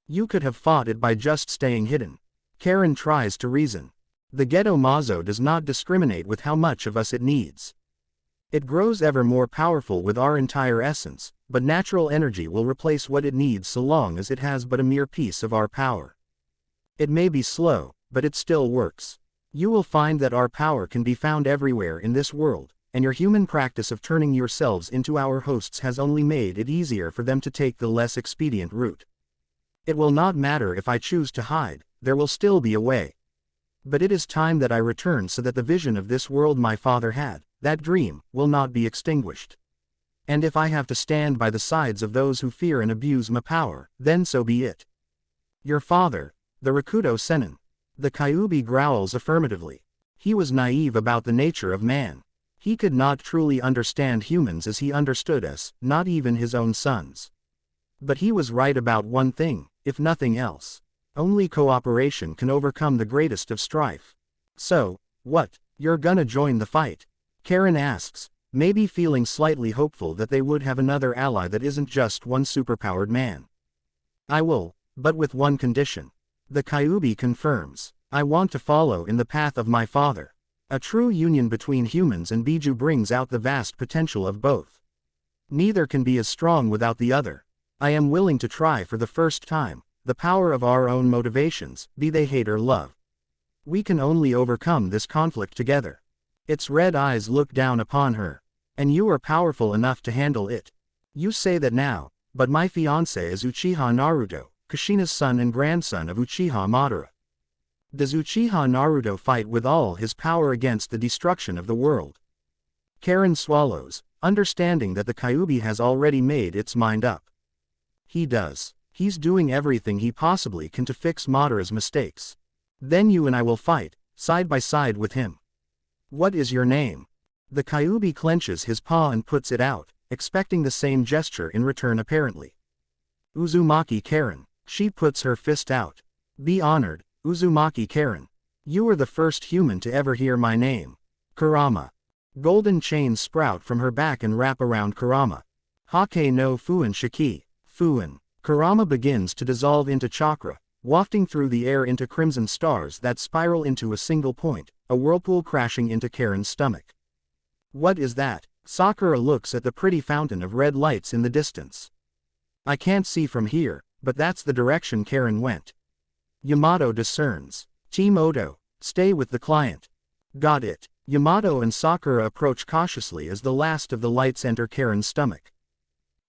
You could have fought it by just staying hidden. Karen tries to reason. The Ghetto Mazo does not discriminate with how much of us it needs. It grows ever more powerful with our entire essence, but natural energy will replace what it needs so long as it has but a mere piece of our power. It may be slow, but it still works. You will find that our power can be found everywhere in this world, and your human practice of turning yourselves into our hosts has only made it easier for them to take the less expedient route. It will not matter if I choose to hide, there will still be a way. But it is time that I return so that the vision of this world my father had, that dream, will not be extinguished. And if I have to stand by the sides of those who fear and abuse my power, then so be it. Your father, the Rakuto Sennin. The Kyuubi growls affirmatively. He was naive about the nature of man. He could not truly understand humans as he understood us, not even his own sons. But he was right about one thing, if nothing else. Only cooperation can overcome the greatest of strife. So, what, you're gonna join the fight? Karen asks, maybe feeling slightly hopeful that they would have another ally that isn't just one superpowered man. I will, but with one condition. The Kyuubi confirms. I want to follow in the path of my father. A true union between humans and Biju brings out the vast potential of both. Neither can be as strong without the other. I am willing to try for the first time, the power of our own motivations, be they hate or love. We can only overcome this conflict together. Its red eyes look down upon her. And you are powerful enough to handle it. You say that now, but my fiancé is Uchiha Naruto, Kushina's son and grandson of Uchiha Madara. Does Uchiha Naruto fight with all his power against the destruction of the world? Karen swallows, understanding that the Kyuubi has already made its mind up. He does. He's doing everything he possibly can to fix Madara's mistakes. Then you and I will fight, side by side with him. What is your name? The Kyuubi clenches his paw and puts it out, expecting the same gesture in return apparently. Uzumaki Karen. She puts her fist out. Be honored, Uzumaki Karen. You are the first human to ever hear my name. Kurama. Golden chains sprout from her back and wrap around Kurama. Hake no Fuin Shiki. Fuin. Kurama begins to dissolve into chakra, wafting through the air into crimson stars that spiral into a single point, a whirlpool crashing into Karen's stomach. What is that? Sakura looks at the pretty fountain of red lights in the distance. I can't see from here, but that's the direction Karen went. Yamato discerns. Team Odo, stay with the client. Got it. Yamato and Sakura approach cautiously as the last of the lights enter Karen's stomach.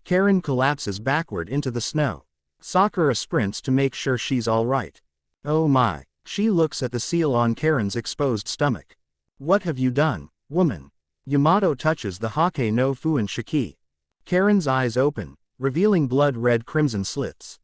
Karen collapses backward into the snow. Sakura sprints to make sure she's alright. Oh my, she looks at the seal on Karen's exposed stomach. What have you done, woman? Yamato touches the Hake no Fuin Shiki. Karen's eyes open, revealing blood-red crimson slits.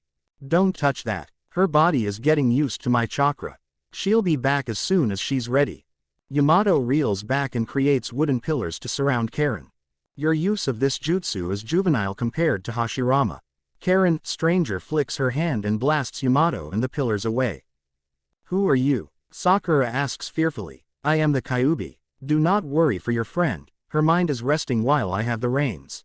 Don't touch that, her body is getting used to my chakra. She'll be back as soon as she's ready. Yamato reels back and creates wooden pillars to surround Karen. Your use of this jutsu is juvenile compared to Hashirama. Karen, stranger, flicks her hand and blasts Yamato and the pillars away. Who are you? Sakura asks fearfully. I am the Kyuubi. Do not worry for your friend, her mind is resting while I have the reins.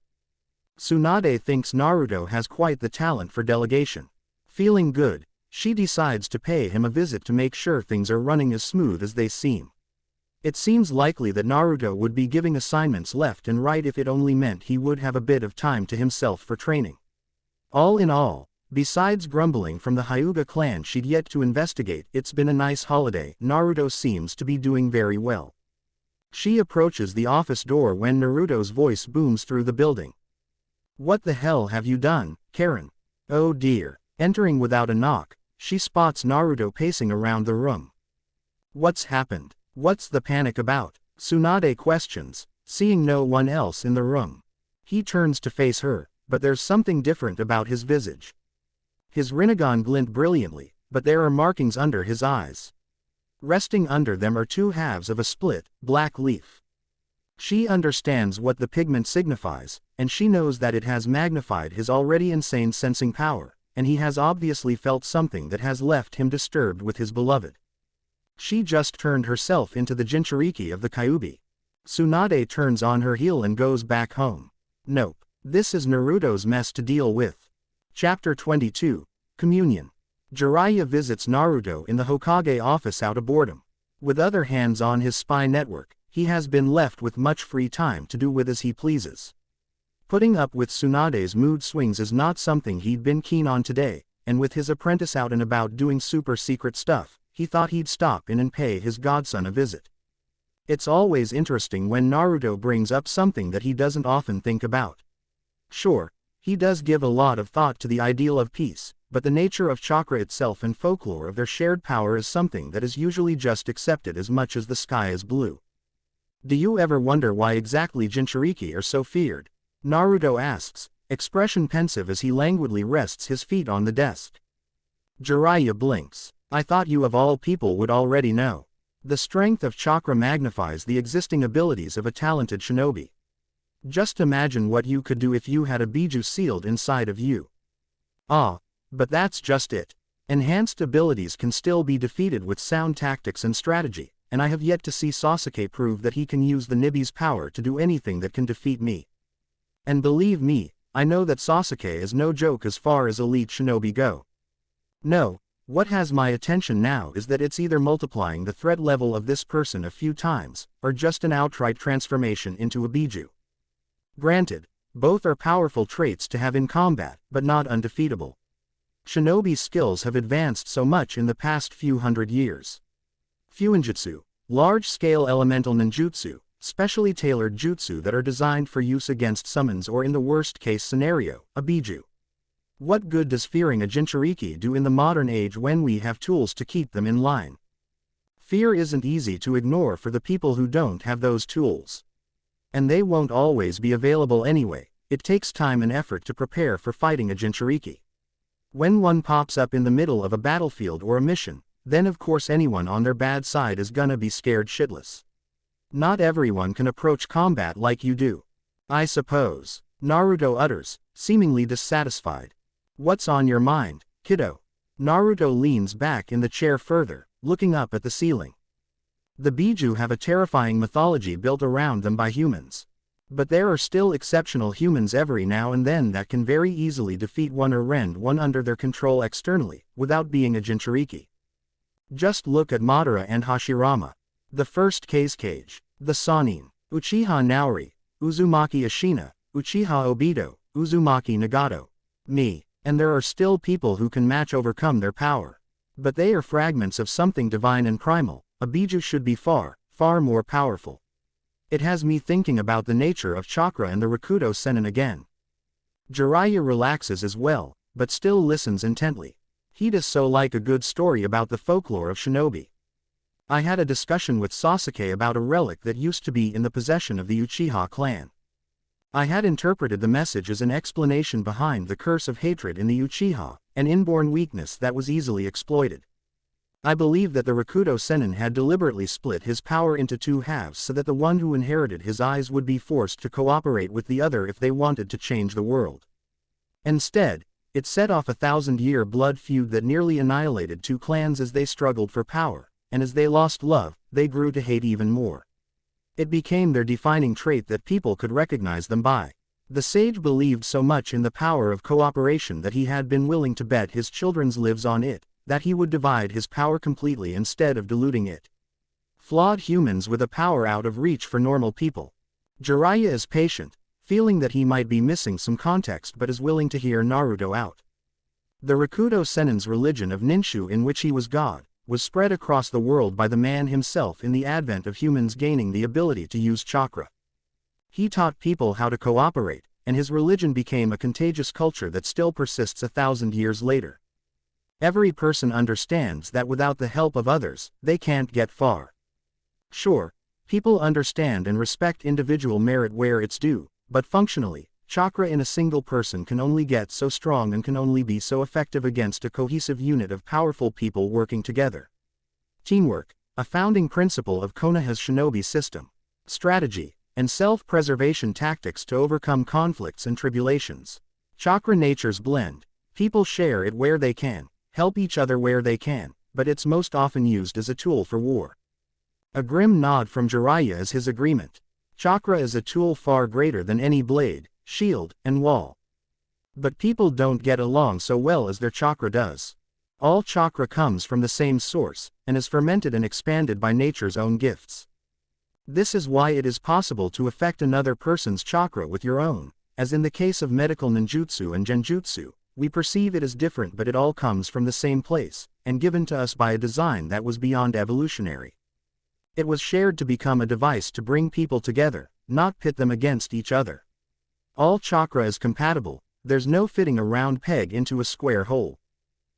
Tsunade thinks Naruto has quite the talent for delegation. Feeling good, she decides to pay him a visit to make sure things are running as smooth as they seem. It seems likely that Naruto would be giving assignments left and right if it only meant he would have a bit of time to himself for training. All in all, besides grumbling from the Hyuga clan she'd yet to investigate, it's been a nice holiday. Naruto seems to be doing very well. She approaches the office door when Naruto's voice booms through the building. What the hell have you done, Karen? Oh dear. Entering without a knock, she spots Naruto pacing around the room. What's happened? What's the panic about? Tsunade questions, seeing no one else in the room. He turns to face her, but there's something different about his visage. His Rinnegan glint brilliantly, but there are markings under his eyes. Resting under them are two halves of a split, black leaf. She understands what the pigment signifies, and she knows that it has magnified his already insane sensing power, and he has obviously felt something that has left him disturbed with his beloved. She just turned herself into the Jinchuriki of the Kyuubi. Tsunade turns on her heel and goes back home. Nope, this is Naruto's mess to deal with. Chapter 22, Communion. Jiraiya visits Naruto in the Hokage office out of boredom. With other hands on his spy network, he has been left with much free time to do with as he pleases. Putting up with Tsunade's mood swings is not something he'd been keen on today, and with his apprentice out and about doing super secret stuff, he thought he'd stop in and pay his godson a visit. It's always interesting when Naruto brings up something that he doesn't often think about. Sure, he does give a lot of thought to the ideal of peace, but the nature of chakra itself and folklore of their shared power is something that is usually just accepted as much as the sky is blue. Do you ever wonder why exactly Jinchuriki are so feared? Naruto asks, expression pensive as he languidly rests his feet on the desk. Jiraiya blinks. I thought you of all people would already know. The strength of chakra magnifies the existing abilities of a talented shinobi. Just imagine what you could do if you had a biju sealed inside of you. Ah, but that's just it. Enhanced abilities can still be defeated with sound tactics and strategy, and I have yet to see Sasuke prove that he can use the Nibi's power to do anything that can defeat me. And believe me, I know that Sasuke is no joke as far as elite shinobi go. No, what has my attention now is that it's either multiplying the threat level of this person a few times, or just an outright transformation into a biju. Granted, both are powerful traits to have in combat, but not undefeatable. Shinobi's skills have advanced so much in the past few hundred years. Fuinjutsu, large-scale elemental ninjutsu, specially tailored jutsu that are designed for use against summons or in the worst-case scenario, a biju. What good does fearing a Jinchuriki do in the modern age when we have tools to keep them in line? Fear isn't easy to ignore for the people who don't have those tools. And they won't always be available anyway. It takes time and effort to prepare for fighting a Jinchuriki. When one pops up in the middle of a battlefield or a mission, then of course anyone on their bad side is gonna be scared shitless. Not everyone can approach combat like you do. I suppose, Naruto utters, seemingly dissatisfied. What's on your mind, kiddo? Naruto leans back in the chair further, looking up at the ceiling. The Biju have a terrifying mythology built around them by humans. But there are still exceptional humans every now and then that can very easily defeat one or rend one under their control externally, without being a Jinchuriki. Just look at Madara and Hashirama. The first Kage, the Sannin, Uchiha Naori, Uzumaki Ashina, Uchiha Obito, Uzumaki Nagato. Me. And there are still people who can overcome their power. But they are fragments of something divine and primal. A Biju should be far, far more powerful. It has me thinking about the nature of chakra and the Rakuto Sennin again. Jiraiya relaxes as well, but still listens intently. He does so like a good story about the folklore of shinobi. I had a discussion with Sasuke about a relic that used to be in the possession of the Uchiha clan. I had interpreted the message as an explanation behind the curse of hatred in the Uchiha, an inborn weakness that was easily exploited. I believe that the Rakuto Sennin had deliberately split his power into two halves so that the one who inherited his eyes would be forced to cooperate with the other if they wanted to change the world. Instead, it set off a 1,000-year blood feud that nearly annihilated two clans as they struggled for power, and as they lost love, they grew to hate even more. It became their defining trait that people could recognize them by. The sage believed so much in the power of cooperation that he had been willing to bet his children's lives on it, that he would divide his power completely instead of diluting it. Flawed humans with a power out of reach for normal people. Jiraiya is patient, feeling that he might be missing some context but is willing to hear Naruto out. The Rakuto Sennin's religion of Ninshu, in which he was God, was spread across the world by the man himself in the advent of humans gaining the ability to use chakra. He taught people how to cooperate, and his religion became a contagious culture that still persists 1,000 years later. Every person understands that without the help of others, they can't get far. Sure, people understand and respect individual merit where it's due, but functionally, chakra in a single person can only get so strong and can only be so effective against a cohesive unit of powerful people working together. Teamwork, a founding principle of Konoha's shinobi system. Strategy, and self-preservation tactics to overcome conflicts and tribulations. Chakra natures blend. People share it where they can, help each other where they can, but it's most often used as a tool for war. A grim nod from Jiraiya is his agreement. Chakra is a tool far greater than any blade, shield, and wall. But people don't get along so well as their chakra does. All chakra comes from the same source, and is fermented and expanded by nature's own gifts. This is why it is possible to affect another person's chakra with your own. As in the case of medical ninjutsu and genjutsu, we perceive it as different, but it all comes from the same place, and given to us by a design that was beyond evolutionary. It was shared to become a device to bring people together, not pit them against each other. All chakra is compatible, there's no fitting a round peg into a square hole.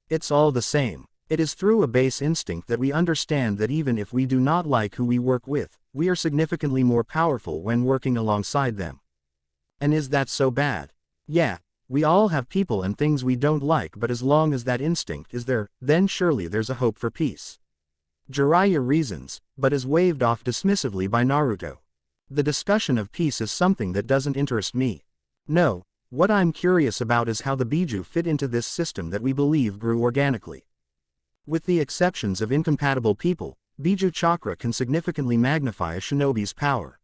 It's all the same. It is through a base instinct that we understand that even if we do not like who we work with, we are significantly more powerful when working alongside them. And is that so bad? Yeah, we all have people and things we don't like, but as long as that instinct is there, then surely there's a hope for peace. Jiraiya reasons, but is waved off dismissively by Naruto. The discussion of peace is something that doesn't interest me. No, what I'm curious about is how the Biju fit into this system that we believe grew organically. With the exceptions of incompatible people, Biju chakra can significantly magnify a shinobi's power.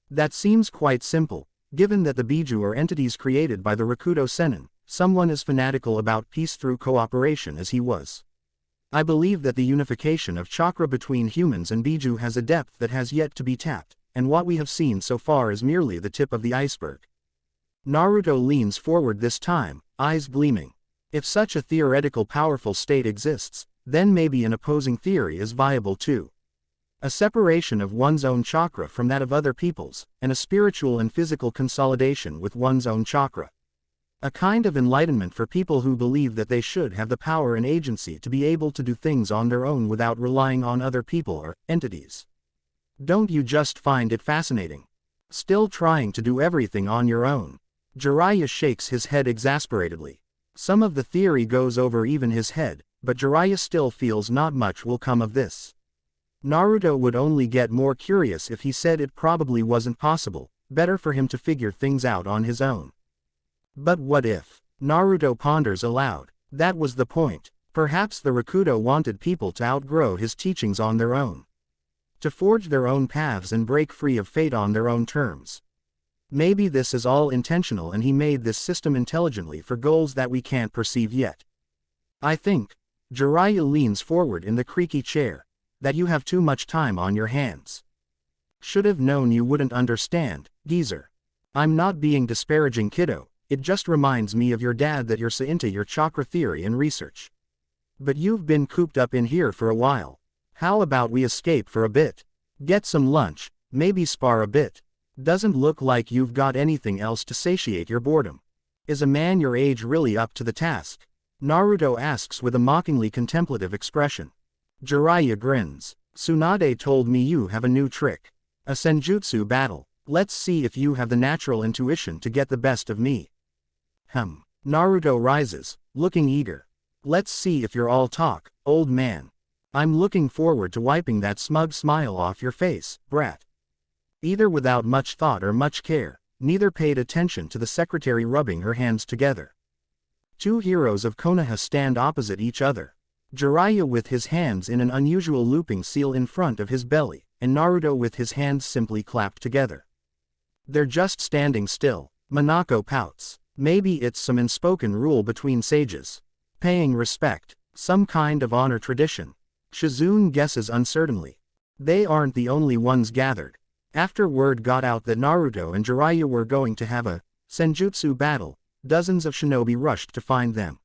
That seems quite simple, given that the Biju are entities created by the Rakuto Sennin, someone as fanatical about peace through cooperation as he was. I believe that the unification of chakra between humans and Biju has a depth that has yet to be tapped, and what we have seen so far is merely the tip of the iceberg. Naruto leans forward this time, eyes gleaming. If such a theoretical powerful state exists, then maybe an opposing theory is viable too. A separation of one's own chakra from that of other people's, and a spiritual and physical consolidation with one's own chakra. A kind of enlightenment for people who believe that they should have the power and agency to be able to do things on their own without relying on other people or entities. Don't you just find it fascinating? Still trying to do everything on your own. Jiraiya shakes his head exasperatedly. Some of the theory goes over even his head, but Jiraiya still feels not much will come of this. Naruto would only get more curious if he said it probably wasn't possible, better for him to figure things out on his own. But what if? Naruto ponders aloud. That was the point. Perhaps the Rakuto wanted people to outgrow his teachings on their own. To forge their own paths and break free of fate on their own terms. Maybe this is all intentional and he made this system intelligently for goals that we can't perceive yet. I think, Jiraiya leans forward in the creaky chair, that you have too much time on your hands. Should have known you wouldn't understand, geezer. I'm not being disparaging, kiddo, it just reminds me of your dad that you're so into your chakra theory and research. But you've been cooped up in here for a while. How about we escape for a bit? Get some lunch, maybe spar a bit. Doesn't look like you've got anything else to satiate your boredom. Is a man your age really up to the task? Naruto asks with a mockingly contemplative expression. Jiraiya grins. Tsunade told me you have a new trick. A senjutsu battle. Let's see if you have the natural intuition to get the best of me. Naruto rises, looking eager. Let's see if you're all talk, old man. I'm looking forward to wiping that smug smile off your face, brat. Either without much thought or much care, neither paid attention to the secretary rubbing her hands together. Two heroes of Konoha stand opposite each other. Jiraiya with his hands in an unusual looping seal in front of his belly, and Naruto with his hands simply clapped together. They're just standing still. Minako pouts. Maybe it's some unspoken rule between sages. Paying respect. Some kind of honor tradition. Shizune guesses uncertainly. They aren't the only ones gathered. After word got out that Naruto and Jiraiya were going to have a senjutsu battle, dozens of shinobi rushed to find them.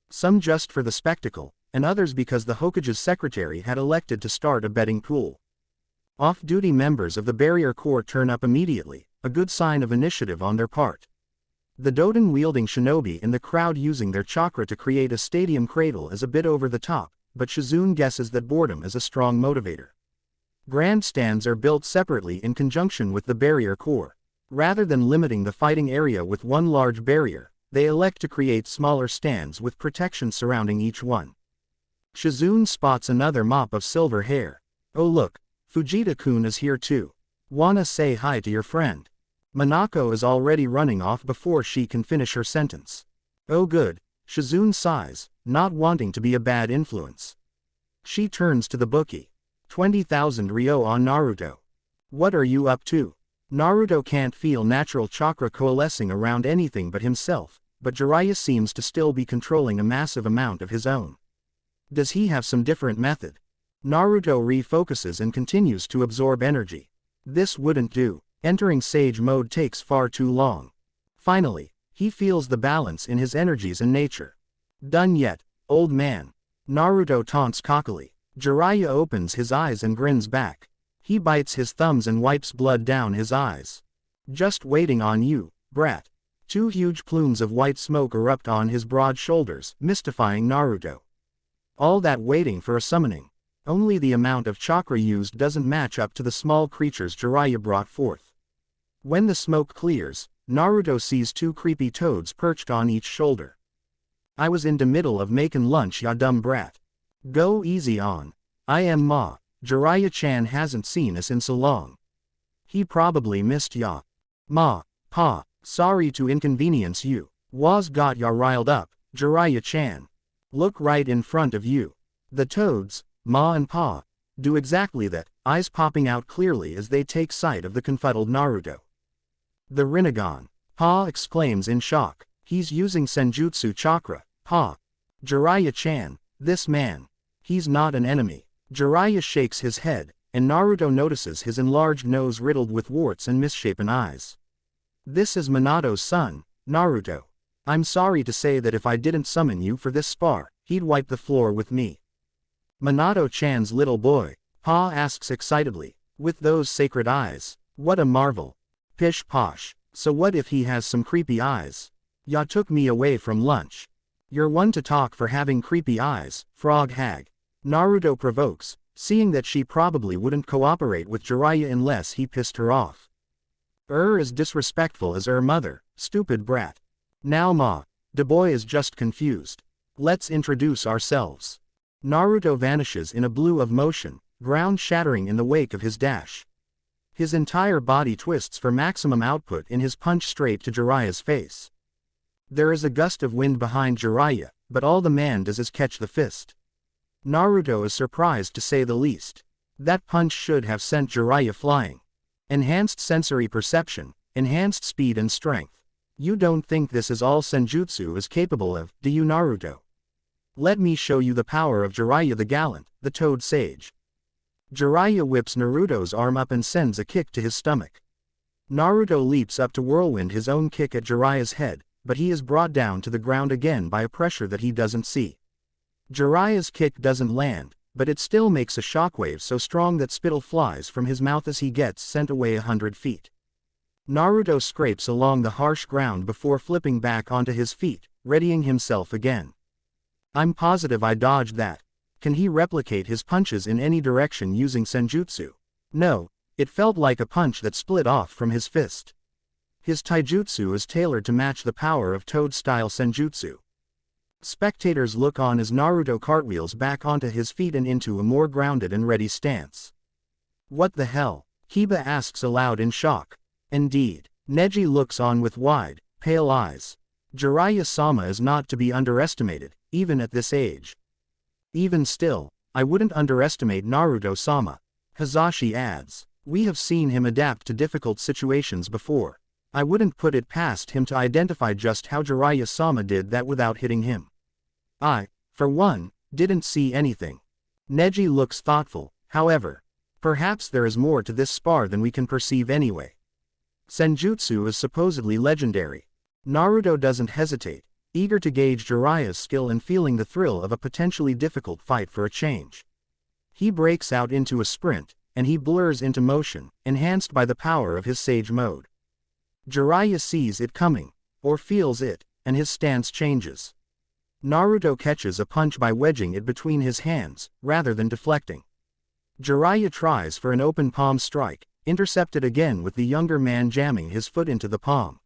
Some just for the spectacle, and others because the Hokage's secretary had elected to start a betting pool. Off-duty members of the barrier corps turn up immediately, a good sign of initiative on their part. The Doden-wielding shinobi in the crowd using their chakra to create a stadium cradle is a bit over the top, but Shizune guesses that boredom is a strong motivator. Grandstands are built separately in conjunction with the barrier corps. Rather than limiting the fighting area with one large barrier, they elect to create smaller stands with protection surrounding each one. Shizune spots another mop of silver hair. Oh look, Fujita-kun is here too. Wanna say hi to your friend? Minako is already running off before she can finish her sentence. Oh good, Shizune sighs, not wanting to be a bad influence. She turns to the bookie. 20,000 ryo on Naruto. What are you up to? Naruto can't feel natural chakra coalescing around anything but himself, but Jiraiya seems to still be controlling a massive amount of his own. Does he have some different method? Naruto refocuses and continues to absorb energy. This wouldn't do. Entering sage mode takes far too long. Finally, he feels the balance in his energies and nature. Done yet, old man? Naruto taunts cockily. Jiraiya opens his eyes and grins back. He bites his thumbs and wipes blood down his eyes. Just waiting on you, brat. Two huge plumes of white smoke erupt on his broad shoulders, mystifying Naruto. All that waiting for a summoning. Only the amount of chakra used doesn't match up to the small creatures Jiraiya brought forth. When the smoke clears, Naruto sees two creepy toads perched on each shoulder. I was in the middle of making lunch, ya dumb brat. Go easy on. I am Ma. Jiraiya-chan hasn't seen us in so long. He probably missed ya. Ma, Pa, sorry to inconvenience you. Was got ya riled up, Jiraiya-chan. Look right in front of you. The toads, Ma and Pa, do exactly that, eyes popping out clearly as they take sight of the confuddled Naruto. The Rinnegan. Pa exclaims in shock. He's using senjutsu chakra, Pa. Jiraiya-chan, this man. He's not an enemy. Jiraiya shakes his head, and Naruto notices his enlarged nose riddled with warts and misshapen eyes. This is Minato's son, Naruto. I'm sorry to say that if I didn't summon you for this spar, he'd wipe the floor with me. Minato-chan's little boy, Pa asks excitedly, with those sacred eyes. What a marvel. Pish posh. So what if he has some creepy eyes? Ya took me away from lunch. You're one to talk for having creepy eyes, frog hag. Naruto provokes, seeing that she probably wouldn't cooperate with Jiraiya unless he pissed her off. As disrespectful as mother, stupid brat. Now Ma, the boy is just confused. Let's introduce ourselves. Naruto vanishes in a blue of motion, ground shattering in the wake of his dash. His entire body twists for maximum output in his punch straight to Jiraiya's face. There is a gust of wind behind Jiraiya, but all the man does is catch the fist. Naruto is surprised to say the least. That punch should have sent Jiraiya flying. Enhanced sensory perception, enhanced speed and strength. You don't think this is all Senjutsu is capable of, do you, Naruto? Let me show you the power of Jiraiya the Gallant, the Toad Sage. Jiraiya whips Naruto's arm up and sends a kick to his stomach. Naruto leaps up to whirlwind his own kick at Jiraiya's head, but he is brought down to the ground again by a pressure that he doesn't see. Jiraiya's kick doesn't land, but it still makes a shockwave so strong that spittle flies from his mouth as he gets sent away 100 feet. Naruto scrapes along the harsh ground before flipping back onto his feet, readying himself again. I'm positive I dodged that. Can he replicate his punches in any direction using Senjutsu? No, it felt like a punch that split off from his fist. His taijutsu is tailored to match the power of Toad-style Senjutsu. Spectators look on as Naruto cartwheels back onto his feet and into a more grounded and ready stance. What the hell? Kiba asks aloud in shock. Indeed. Neji looks on with wide, pale eyes. Jiraiya-sama is not to be underestimated, even at this age. Even still, I wouldn't underestimate Naruto-sama. Hazashi adds. We have seen him adapt to difficult situations before. I wouldn't put it past him to identify just how Jiraiya-sama did that without hitting him. I, for one, didn't see anything. Neji looks thoughtful, however. Perhaps there is more to this spar than we can perceive anyway. Senjutsu is supposedly legendary. Naruto doesn't hesitate, eager to gauge Jiraiya's skill and feeling the thrill of a potentially difficult fight for a change. He breaks out into a sprint, and he blurs into motion, enhanced by the power of his Sage Mode. Jiraiya sees it coming, or feels it, and his stance changes. Naruto catches a punch by wedging it between his hands, rather than deflecting. Jiraiya tries for an open palm strike, intercepted again with the younger man jamming his foot into the palm.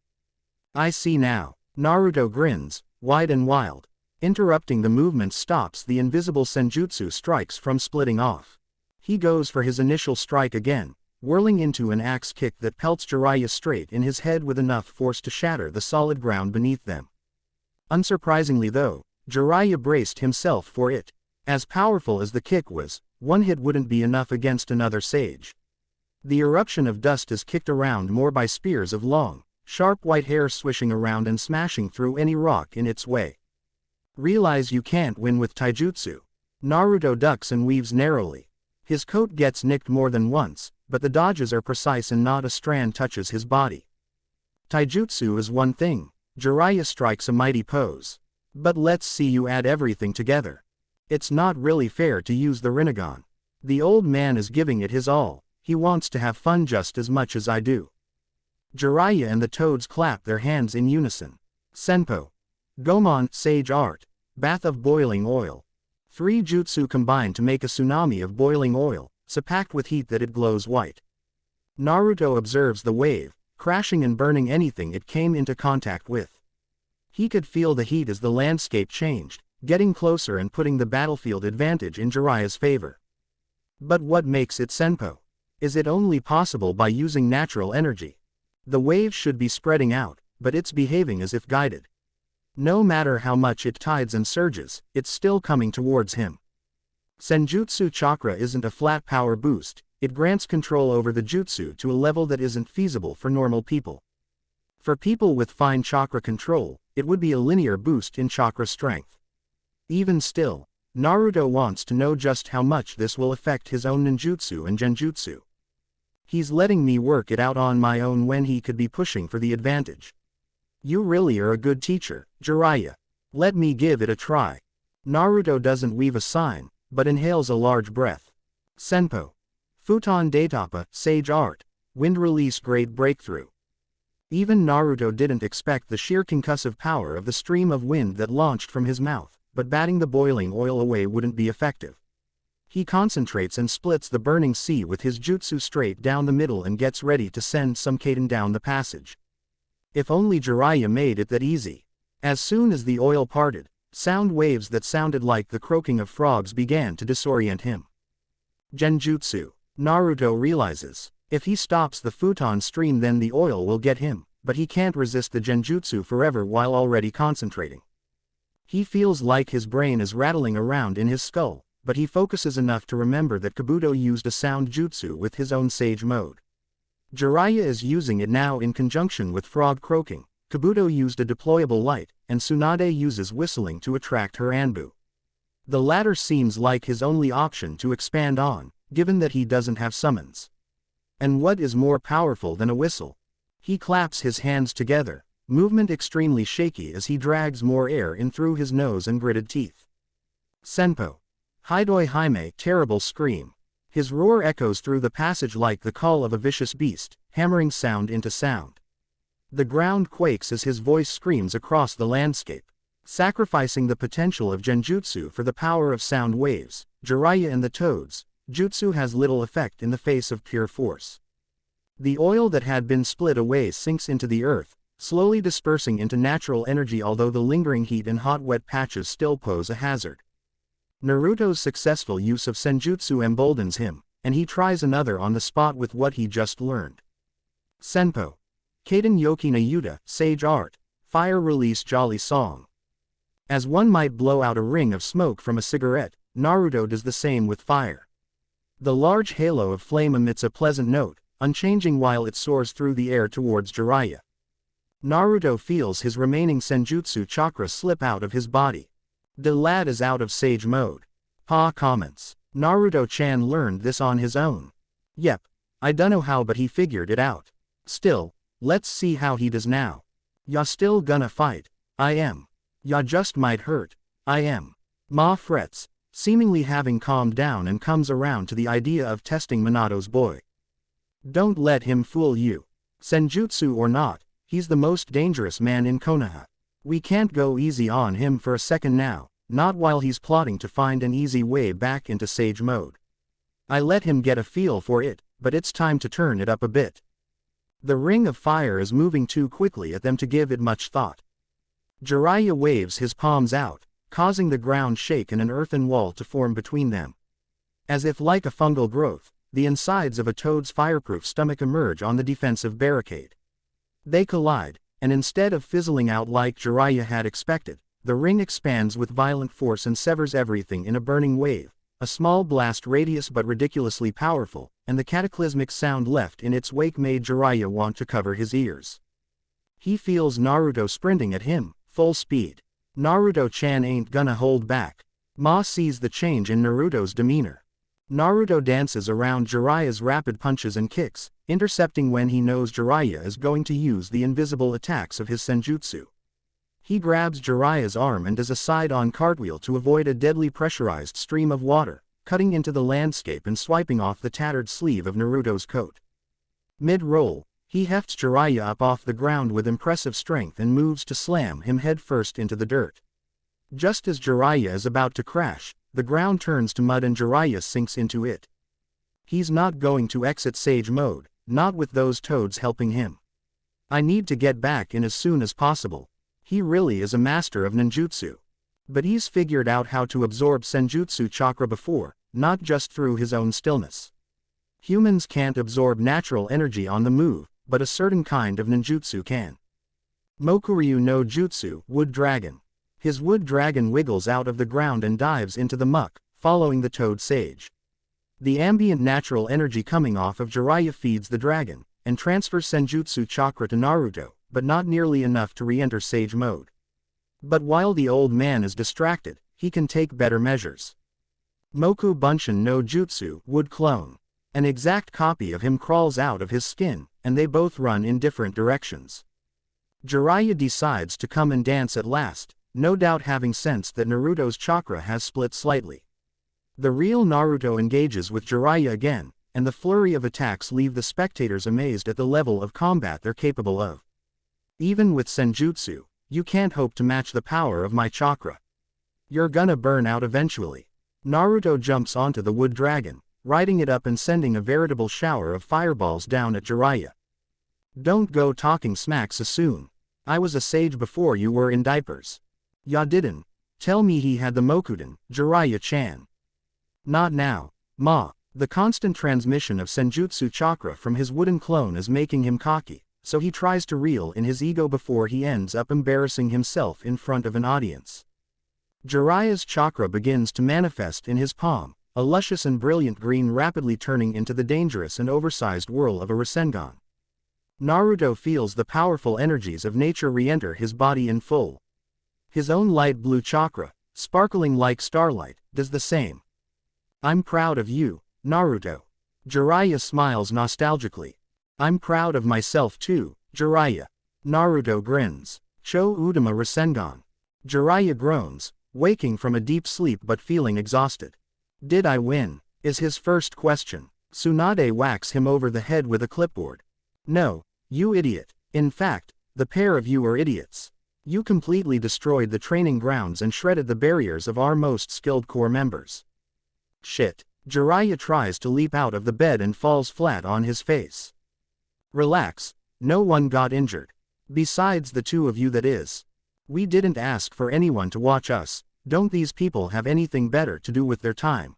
I see now. Naruto grins, wide and wild. Interrupting the movement stops the invisible Senjutsu strikes from splitting off. He goes for his initial strike again, whirling into an axe kick that pelts Jiraiya straight in his head with enough force to shatter the solid ground beneath them. Unsurprisingly though, Jiraiya braced himself for it. As powerful as the kick was, one hit wouldn't be enough against another sage. The eruption of dust is kicked around more by spears of long, sharp white hair swishing around and smashing through any rock in its way. Realize you can't win with taijutsu. Naruto ducks and weaves narrowly. His coat gets nicked more than once, but the dodges are precise and not a strand touches his body. Taijutsu is one thing, Jiraiya strikes a mighty pose. But let's see you add everything together. It's not really fair to use the Rinnegan. The old man is giving it his all, he wants to have fun just as much as I do. Jiraiya and the toads clap their hands in unison. Senpo. Gomon, Sage Art. Bath of boiling oil. 3 jutsu combine to make a tsunami of boiling oil, so packed with heat that it glows white. Naruto observes the wave, crashing and burning anything it came into contact with. He could feel the heat as the landscape changed, getting closer and putting the battlefield advantage in Jiraiya's favor. But what makes it Senpo? Is it only possible by using natural energy? The wave should be spreading out, but it's behaving as if guided. No matter how much it tides and surges, it's still coming towards him. Senjutsu chakra isn't a flat power boost, it grants control over the jutsu to a level that isn't feasible for normal people. For people with fine chakra control, it would be a linear boost in chakra strength. Even still, Naruto wants to know just how much this will affect his own ninjutsu and genjutsu. He's letting me work it out on my own when he could be pushing for the advantage. You really are a good teacher, Jiraiya. Let me give it a try. Naruto doesn't weave a sign, but inhales a large breath. Senpo. Futon Daitapa, Sage Art. Wind Release Great Breakthrough. Even Naruto didn't expect the sheer concussive power of the stream of wind that launched from his mouth, but batting the boiling oil away wouldn't be effective. He concentrates and splits the burning sea with his jutsu straight down the middle and gets ready to send some Kaden down the passage. If only Jiraiya made it that easy. As soon as the oil parted, sound waves that sounded like the croaking of frogs began to disorient him. Genjutsu. Naruto realizes, if he stops the futon stream then the oil will get him, but he can't resist the genjutsu forever while already concentrating. He feels like his brain is rattling around in his skull, but he focuses enough to remember that Kabuto used a sound jutsu with his own Sage Mode. Jiraiya is using it now in conjunction with frog croaking. Kabuto used a deployable light, and Tsunade uses whistling to attract her Anbu. The latter seems like his only option to expand on, given that he doesn't have summons. And what is more powerful than a whistle? He claps his hands together, movement extremely shaky as he drags more air in through his nose and gritted teeth. Senpo. Hidoi Hime, terrible scream. His roar echoes through the passage like the call of a vicious beast, hammering sound into sound. The ground quakes as his voice screams across the landscape. Sacrificing the potential of genjutsu for the power of sound waves, Jiraiya and the toads, jutsu has little effect in the face of pure force. The oil that had been split away sinks into the earth, slowly dispersing into natural energy, although the lingering heat and hot wet patches still pose a hazard. Naruto's successful use of senjutsu emboldens him, and he tries another on the spot with what he just learned. Senpo. Kaden Yoki na Yuta, Sage Art, Fire Release Jolly Song. As one might blow out a ring of smoke from a cigarette, Naruto does the same with fire. The large halo of flame emits a pleasant note, unchanging while it soars through the air towards Jiraiya. Naruto feels his remaining senjutsu chakra slip out of his body. The lad is out of Sage Mode. Pa comments. Naruto-chan learned this on his own. Yep, I dunno how, but he figured it out. Still, let's see how he does now. Ya still gonna fight? I am. Ya just might hurt. I am. Ma frets, seemingly having calmed down, and comes around to the idea of testing Minato's boy. Don't let him fool you. Senjutsu or not, he's the most dangerous man in Konoha. We can't go easy on him for a second now, not while he's plotting to find an easy way back into Sage Mode. I let him get a feel for it, but it's time to turn it up a bit. The ring of fire is moving too quickly at them to give it much thought. Jiraiya waves his palms out, causing the ground shake and an earthen wall to form between them. As if like a fungal growth, the insides of a toad's fireproof stomach emerge on the defensive barricade. They collide, and instead of fizzling out like Jiraiya had expected, the ring expands with violent force and severs everything in a burning wave, a small blast radius but ridiculously powerful, and the cataclysmic sound left in its wake made Jiraiya want to cover his ears. He feels Naruto sprinting at him, full speed. Naruto-chan ain't gonna hold back. Ma sees the change in Naruto's demeanor. Naruto dances around Jiraiya's rapid punches and kicks, intercepting when he knows Jiraiya is going to use the invisible attacks of his senjutsu. He grabs Jiraiya's arm and does a side-on cartwheel to avoid a deadly pressurized stream of water, cutting into the landscape and swiping off the tattered sleeve of Naruto's coat. Mid-roll, he hefts Jiraiya up off the ground with impressive strength and moves to slam him headfirst into the dirt. Just as Jiraiya is about to crash, the ground turns to mud and Jiraiya sinks into it. He's not going to exit Sage Mode, not with those toads helping him. I need to get back in as soon as possible. He really is a master of ninjutsu. But he's figured out how to absorb senjutsu chakra before, not just through his own stillness. Humans can't absorb natural energy on the move, but a certain kind of ninjutsu can. Mokuryu no Jutsu, Wood Dragon. His wood dragon wiggles out of the ground and dives into the muck, following the toad sage. The ambient natural energy coming off of Jiraiya feeds the dragon, and transfers senjutsu chakra to Naruto, but not nearly enough to re-enter Sage Mode. But while the old man is distracted, he can take better measures. Moku Bunshin no Jutsu, Wood Clone. An exact copy of him crawls out of his skin, and they both run in different directions. Jiraiya decides to come and dance at last, no doubt having sensed that Naruto's chakra has split slightly. The real Naruto engages with Jiraiya again, and the flurry of attacks leave the spectators amazed at the level of combat they're capable of. Even with senjutsu, you can't hope to match the power of my chakra. You're gonna burn out eventually. Naruto jumps onto the wood dragon, riding it up and sending a veritable shower of fireballs down at Jiraiya. Don't go talking smack so soon. I was a sage before you were in diapers. Ya didn't tell me he had the Mokuden, Jiraiya-chan. Not now, Ma. The constant transmission of senjutsu chakra from his wooden clone is making him cocky, so he tries to reel in his ego before he ends up embarrassing himself in front of an audience. Jiraiya's chakra begins to manifest in his palm, a luscious and brilliant green rapidly turning into the dangerous and oversized whirl of a Rasengan. Naruto feels the powerful energies of nature re-enter his body in full. His own light blue chakra, sparkling like starlight, does the same. I'm proud of you, Naruto. Jiraiya smiles nostalgically. I'm proud of myself too, Jiraiya. Naruto grins. Cho Udama Rasengan. Jiraiya groans, waking from a deep sleep but feeling exhausted. Did I win? Is his first question. Tsunade whacks him over the head with a clipboard. No, you idiot. In fact, the pair of you are idiots. You completely destroyed the training grounds and shredded the barriers of our most skilled core members. Shit. Jiraiya tries to leap out of the bed and falls flat on his face. Relax, no one got injured. Besides the two of you, that is. We didn't ask for anyone to watch us. Don't these people have anything better to do with their time?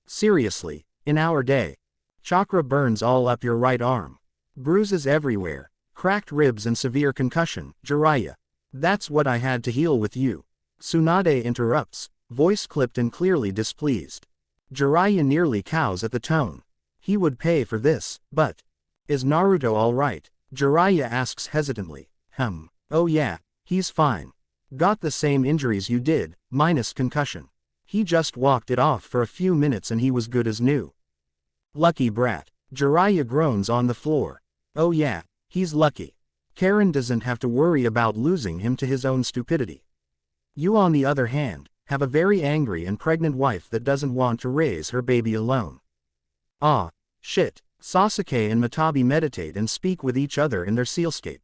Seriously, in our day. Chakra burns all up your right arm. Bruises everywhere, cracked ribs and severe concussion, Jiraiya. That's what I had to heal with you. Tsunade interrupts, voice clipped and clearly displeased. Jiraiya nearly cows at the tone. He would pay for this, but... Is Naruto alright? Jiraiya asks hesitantly. Oh yeah, he's fine. Got the same injuries you did, minus concussion. He just walked it off for a few minutes and he was good as new. Lucky brat. Jiraiya groans on the floor. Oh yeah, he's lucky. Karen doesn't have to worry about losing him to his own stupidity. You on the other hand, have a very angry and pregnant wife that doesn't want to raise her baby alone. Ah, shit. Sasuke and Matabi meditate and speak with each other in their sealscape.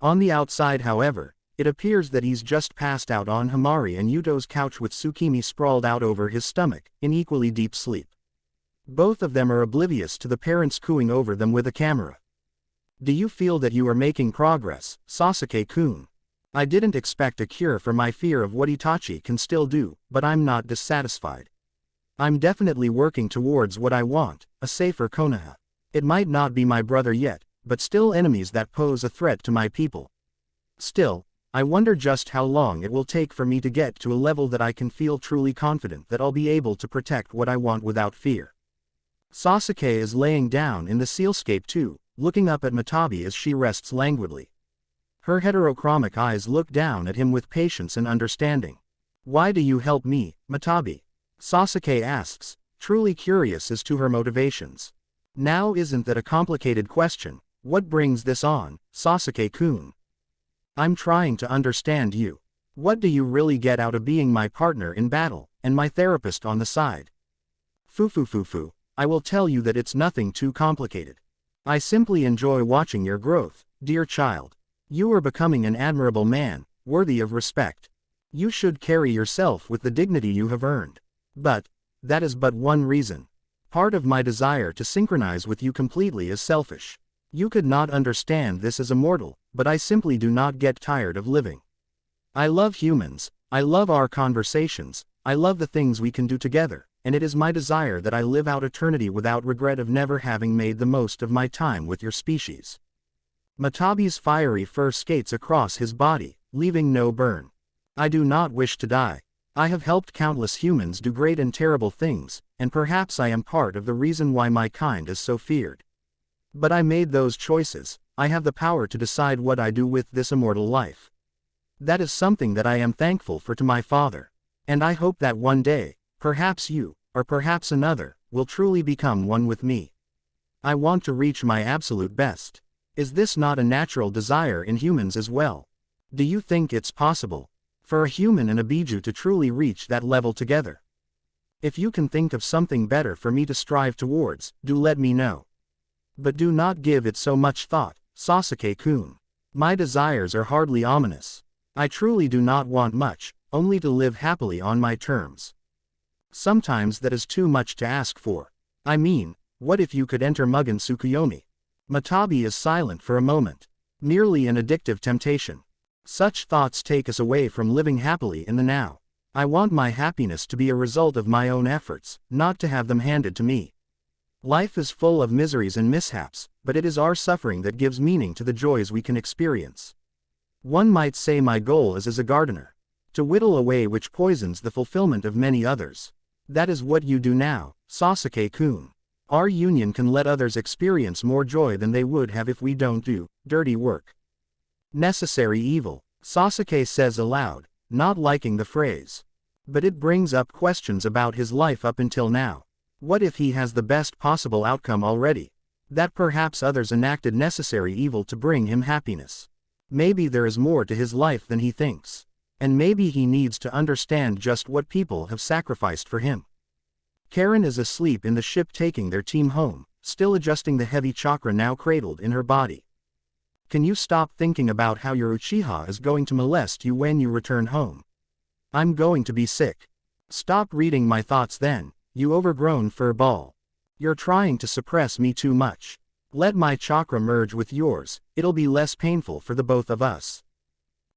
On the outside, however, it appears that he's just passed out on Himari and Yuto's couch with Tsukimi sprawled out over his stomach, in equally deep sleep. Both of them are oblivious to the parents cooing over them with a camera. Do you feel that you are making progress, Sasuke-kun? I didn't expect a cure for my fear of what Itachi can still do, but I'm not dissatisfied. I'm definitely working towards what I want, a safer Konoha. It might not be my brother yet, but still enemies that pose a threat to my people. Still, I wonder just how long it will take for me to get to a level that I can feel truly confident that I'll be able to protect what I want without fear. Sasuke is laying down in the sealscape too, looking up at Matabi as she rests languidly. Her heterochromic eyes look down at him with patience and understanding. Why do you help me, Matabi? Sasuke asks, truly curious as to her motivations. Now isn't that a complicated question? What brings this on, Sasuke-kun? I'm trying to understand you. What do you really get out of being my partner in battle, and my therapist on the side? Fufu, I will tell you that it's nothing too complicated. I simply enjoy watching your growth, dear child. You are becoming an admirable man, worthy of respect. You should carry yourself with the dignity you have earned. But, that is but one reason. Part of my desire to synchronize with you completely is selfish. You could not understand this as a mortal, but I simply do not get tired of living. I love humans, I love our conversations, I love the things we can do together, and it is my desire that I live out eternity without regret of never having made the most of my time with your species. Matabi's fiery fur skates across his body, leaving no burn. I do not wish to die. I have helped countless humans do great and terrible things, and perhaps I am part of the reason why my kind is so feared. But I made those choices. I have the power to decide what I do with this immortal life. That is something that I am thankful for to my father. And I hope that one day, perhaps you, or perhaps another, will truly become one with me. I want to reach my absolute best. Is this not a natural desire in humans as well? Do you think it's possible for a human and a Biju to truly reach that level together? If you can think of something better for me to strive towards, do let me know. But do not give it so much thought, Sasuke-kun. My desires are hardly ominous. I truly do not want much, only to live happily on my terms. Sometimes that is too much to ask for. I mean, what if you could enter Mugen Tsukuyomi? Matabi is silent for a moment. Merely an addictive temptation. Such thoughts take us away from living happily in the now. I want my happiness to be a result of my own efforts, not to have them handed to me. Life is full of miseries and mishaps, but it is our suffering that gives meaning to the joys we can experience. One might say my goal is as a gardener, To whittle away which poisons the fulfillment of many others. That is what you do now, Sasuke-kun. Our union can let others experience more joy than they would have if we don't do dirty work. Necessary evil, Sasuke says aloud, not liking the phrase. But it brings up questions about his life up until now. What if he has the best possible outcome already? That perhaps others enacted necessary evil to bring him happiness. Maybe there is more to his life than he thinks. And maybe he needs to understand just what people have sacrificed for him. Karen is asleep in the ship taking their team home, still adjusting the heavy chakra now cradled in her body. Can you stop thinking about how your Uchiha is going to molest you when you return home? I'm going to be sick. Stop reading my thoughts then, you overgrown fur ball. You're trying to suppress me too much. Let my chakra merge with yours, it'll be less painful for the both of us.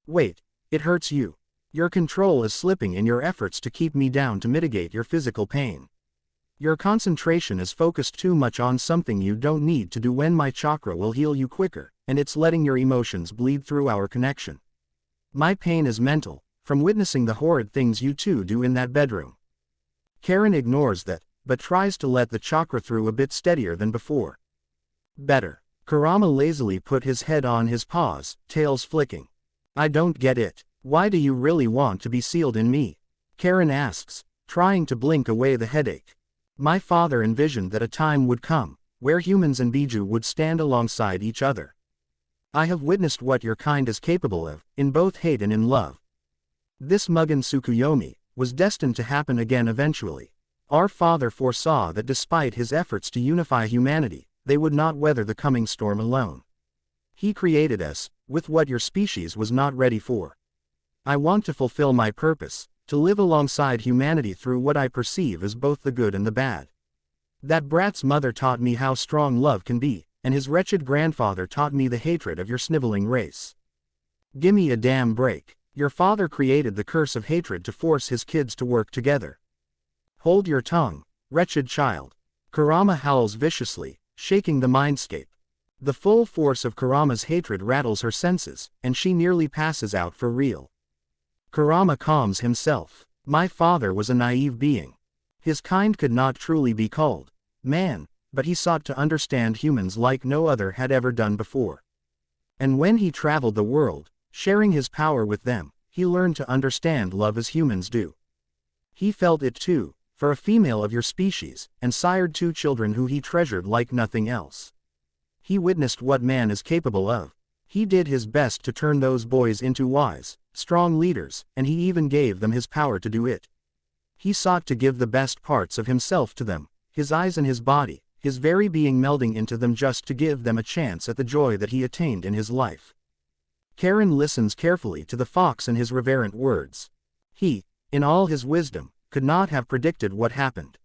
Wait, it hurts you. Your control is slipping in your efforts to keep me down to mitigate your physical pain. Your concentration is focused too much on something you don't need to do when my chakra will heal you quicker, and it's letting your emotions bleed through our connection. My pain is mental, from witnessing the horrid things you two do in that bedroom. Karen ignores that, but tries to let the chakra through a bit steadier than before. Better. Kurama lazily put his head on his paws, tails flicking. I don't get it. Why do you really want to be sealed in me? Karen asks, trying to blink away the headache. My father envisioned that a time would come, where humans and Biju would stand alongside each other. I have witnessed what your kind is capable of, in both hate and in love. This Mugen Tsukuyomi was destined to happen again eventually. Our father foresaw that despite his efforts to unify humanity, they would not weather the coming storm alone. He created us, with what your species was not ready for. I want to fulfill my purpose, to live alongside humanity through what I perceive as both the good and the bad. That brat's mother taught me how strong love can be, and his wretched grandfather taught me the hatred of your sniveling race. Gimme a damn break. Your father created the curse of hatred to force his kids to work together. Hold your tongue, wretched child. Kurama howls viciously, shaking the mindscape. The full force of Kurama's hatred rattles her senses, and she nearly passes out for real. Kurama calms himself. My father was a naive being. His kind could not truly be called man, but he sought to understand humans like no other had ever done before. And when he traveled the world, sharing his power with them, he learned to understand love as humans do. He felt it too, for a female of your species, and sired 2 children who he treasured like nothing else. He witnessed what man is capable of. He did his best to turn those boys into wise, strong leaders, and he even gave them his power to do it. He sought to give the best parts of himself to them, his eyes and his body, his very being melding into them just to give them a chance at the joy that he attained in his life. Karen listens carefully to the fox and his reverent words. He, in all his wisdom, could not have predicted what happened.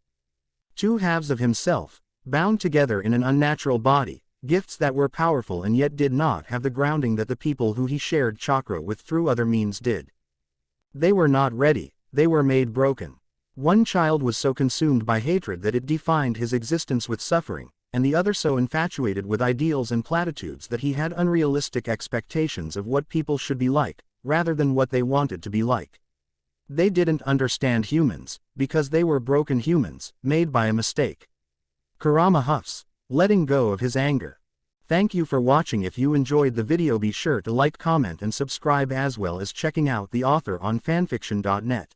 2 halves of himself, bound together in an unnatural body, gifts that were powerful and yet did not have the grounding that the people who he shared chakra with through other means did. They were not ready, they were made broken. One child was so consumed by hatred that it defined his existence with suffering, and the other so infatuated with ideals and platitudes that he had unrealistic expectations of what people should be like, rather than what they wanted to be like. They didn't understand humans, because they were broken humans, made by a mistake. Kurama huffs, letting go of his anger. Thank you for watching. If you enjoyed the video, be sure to like, comment and subscribe, as well as checking out the author on fanfiction.net.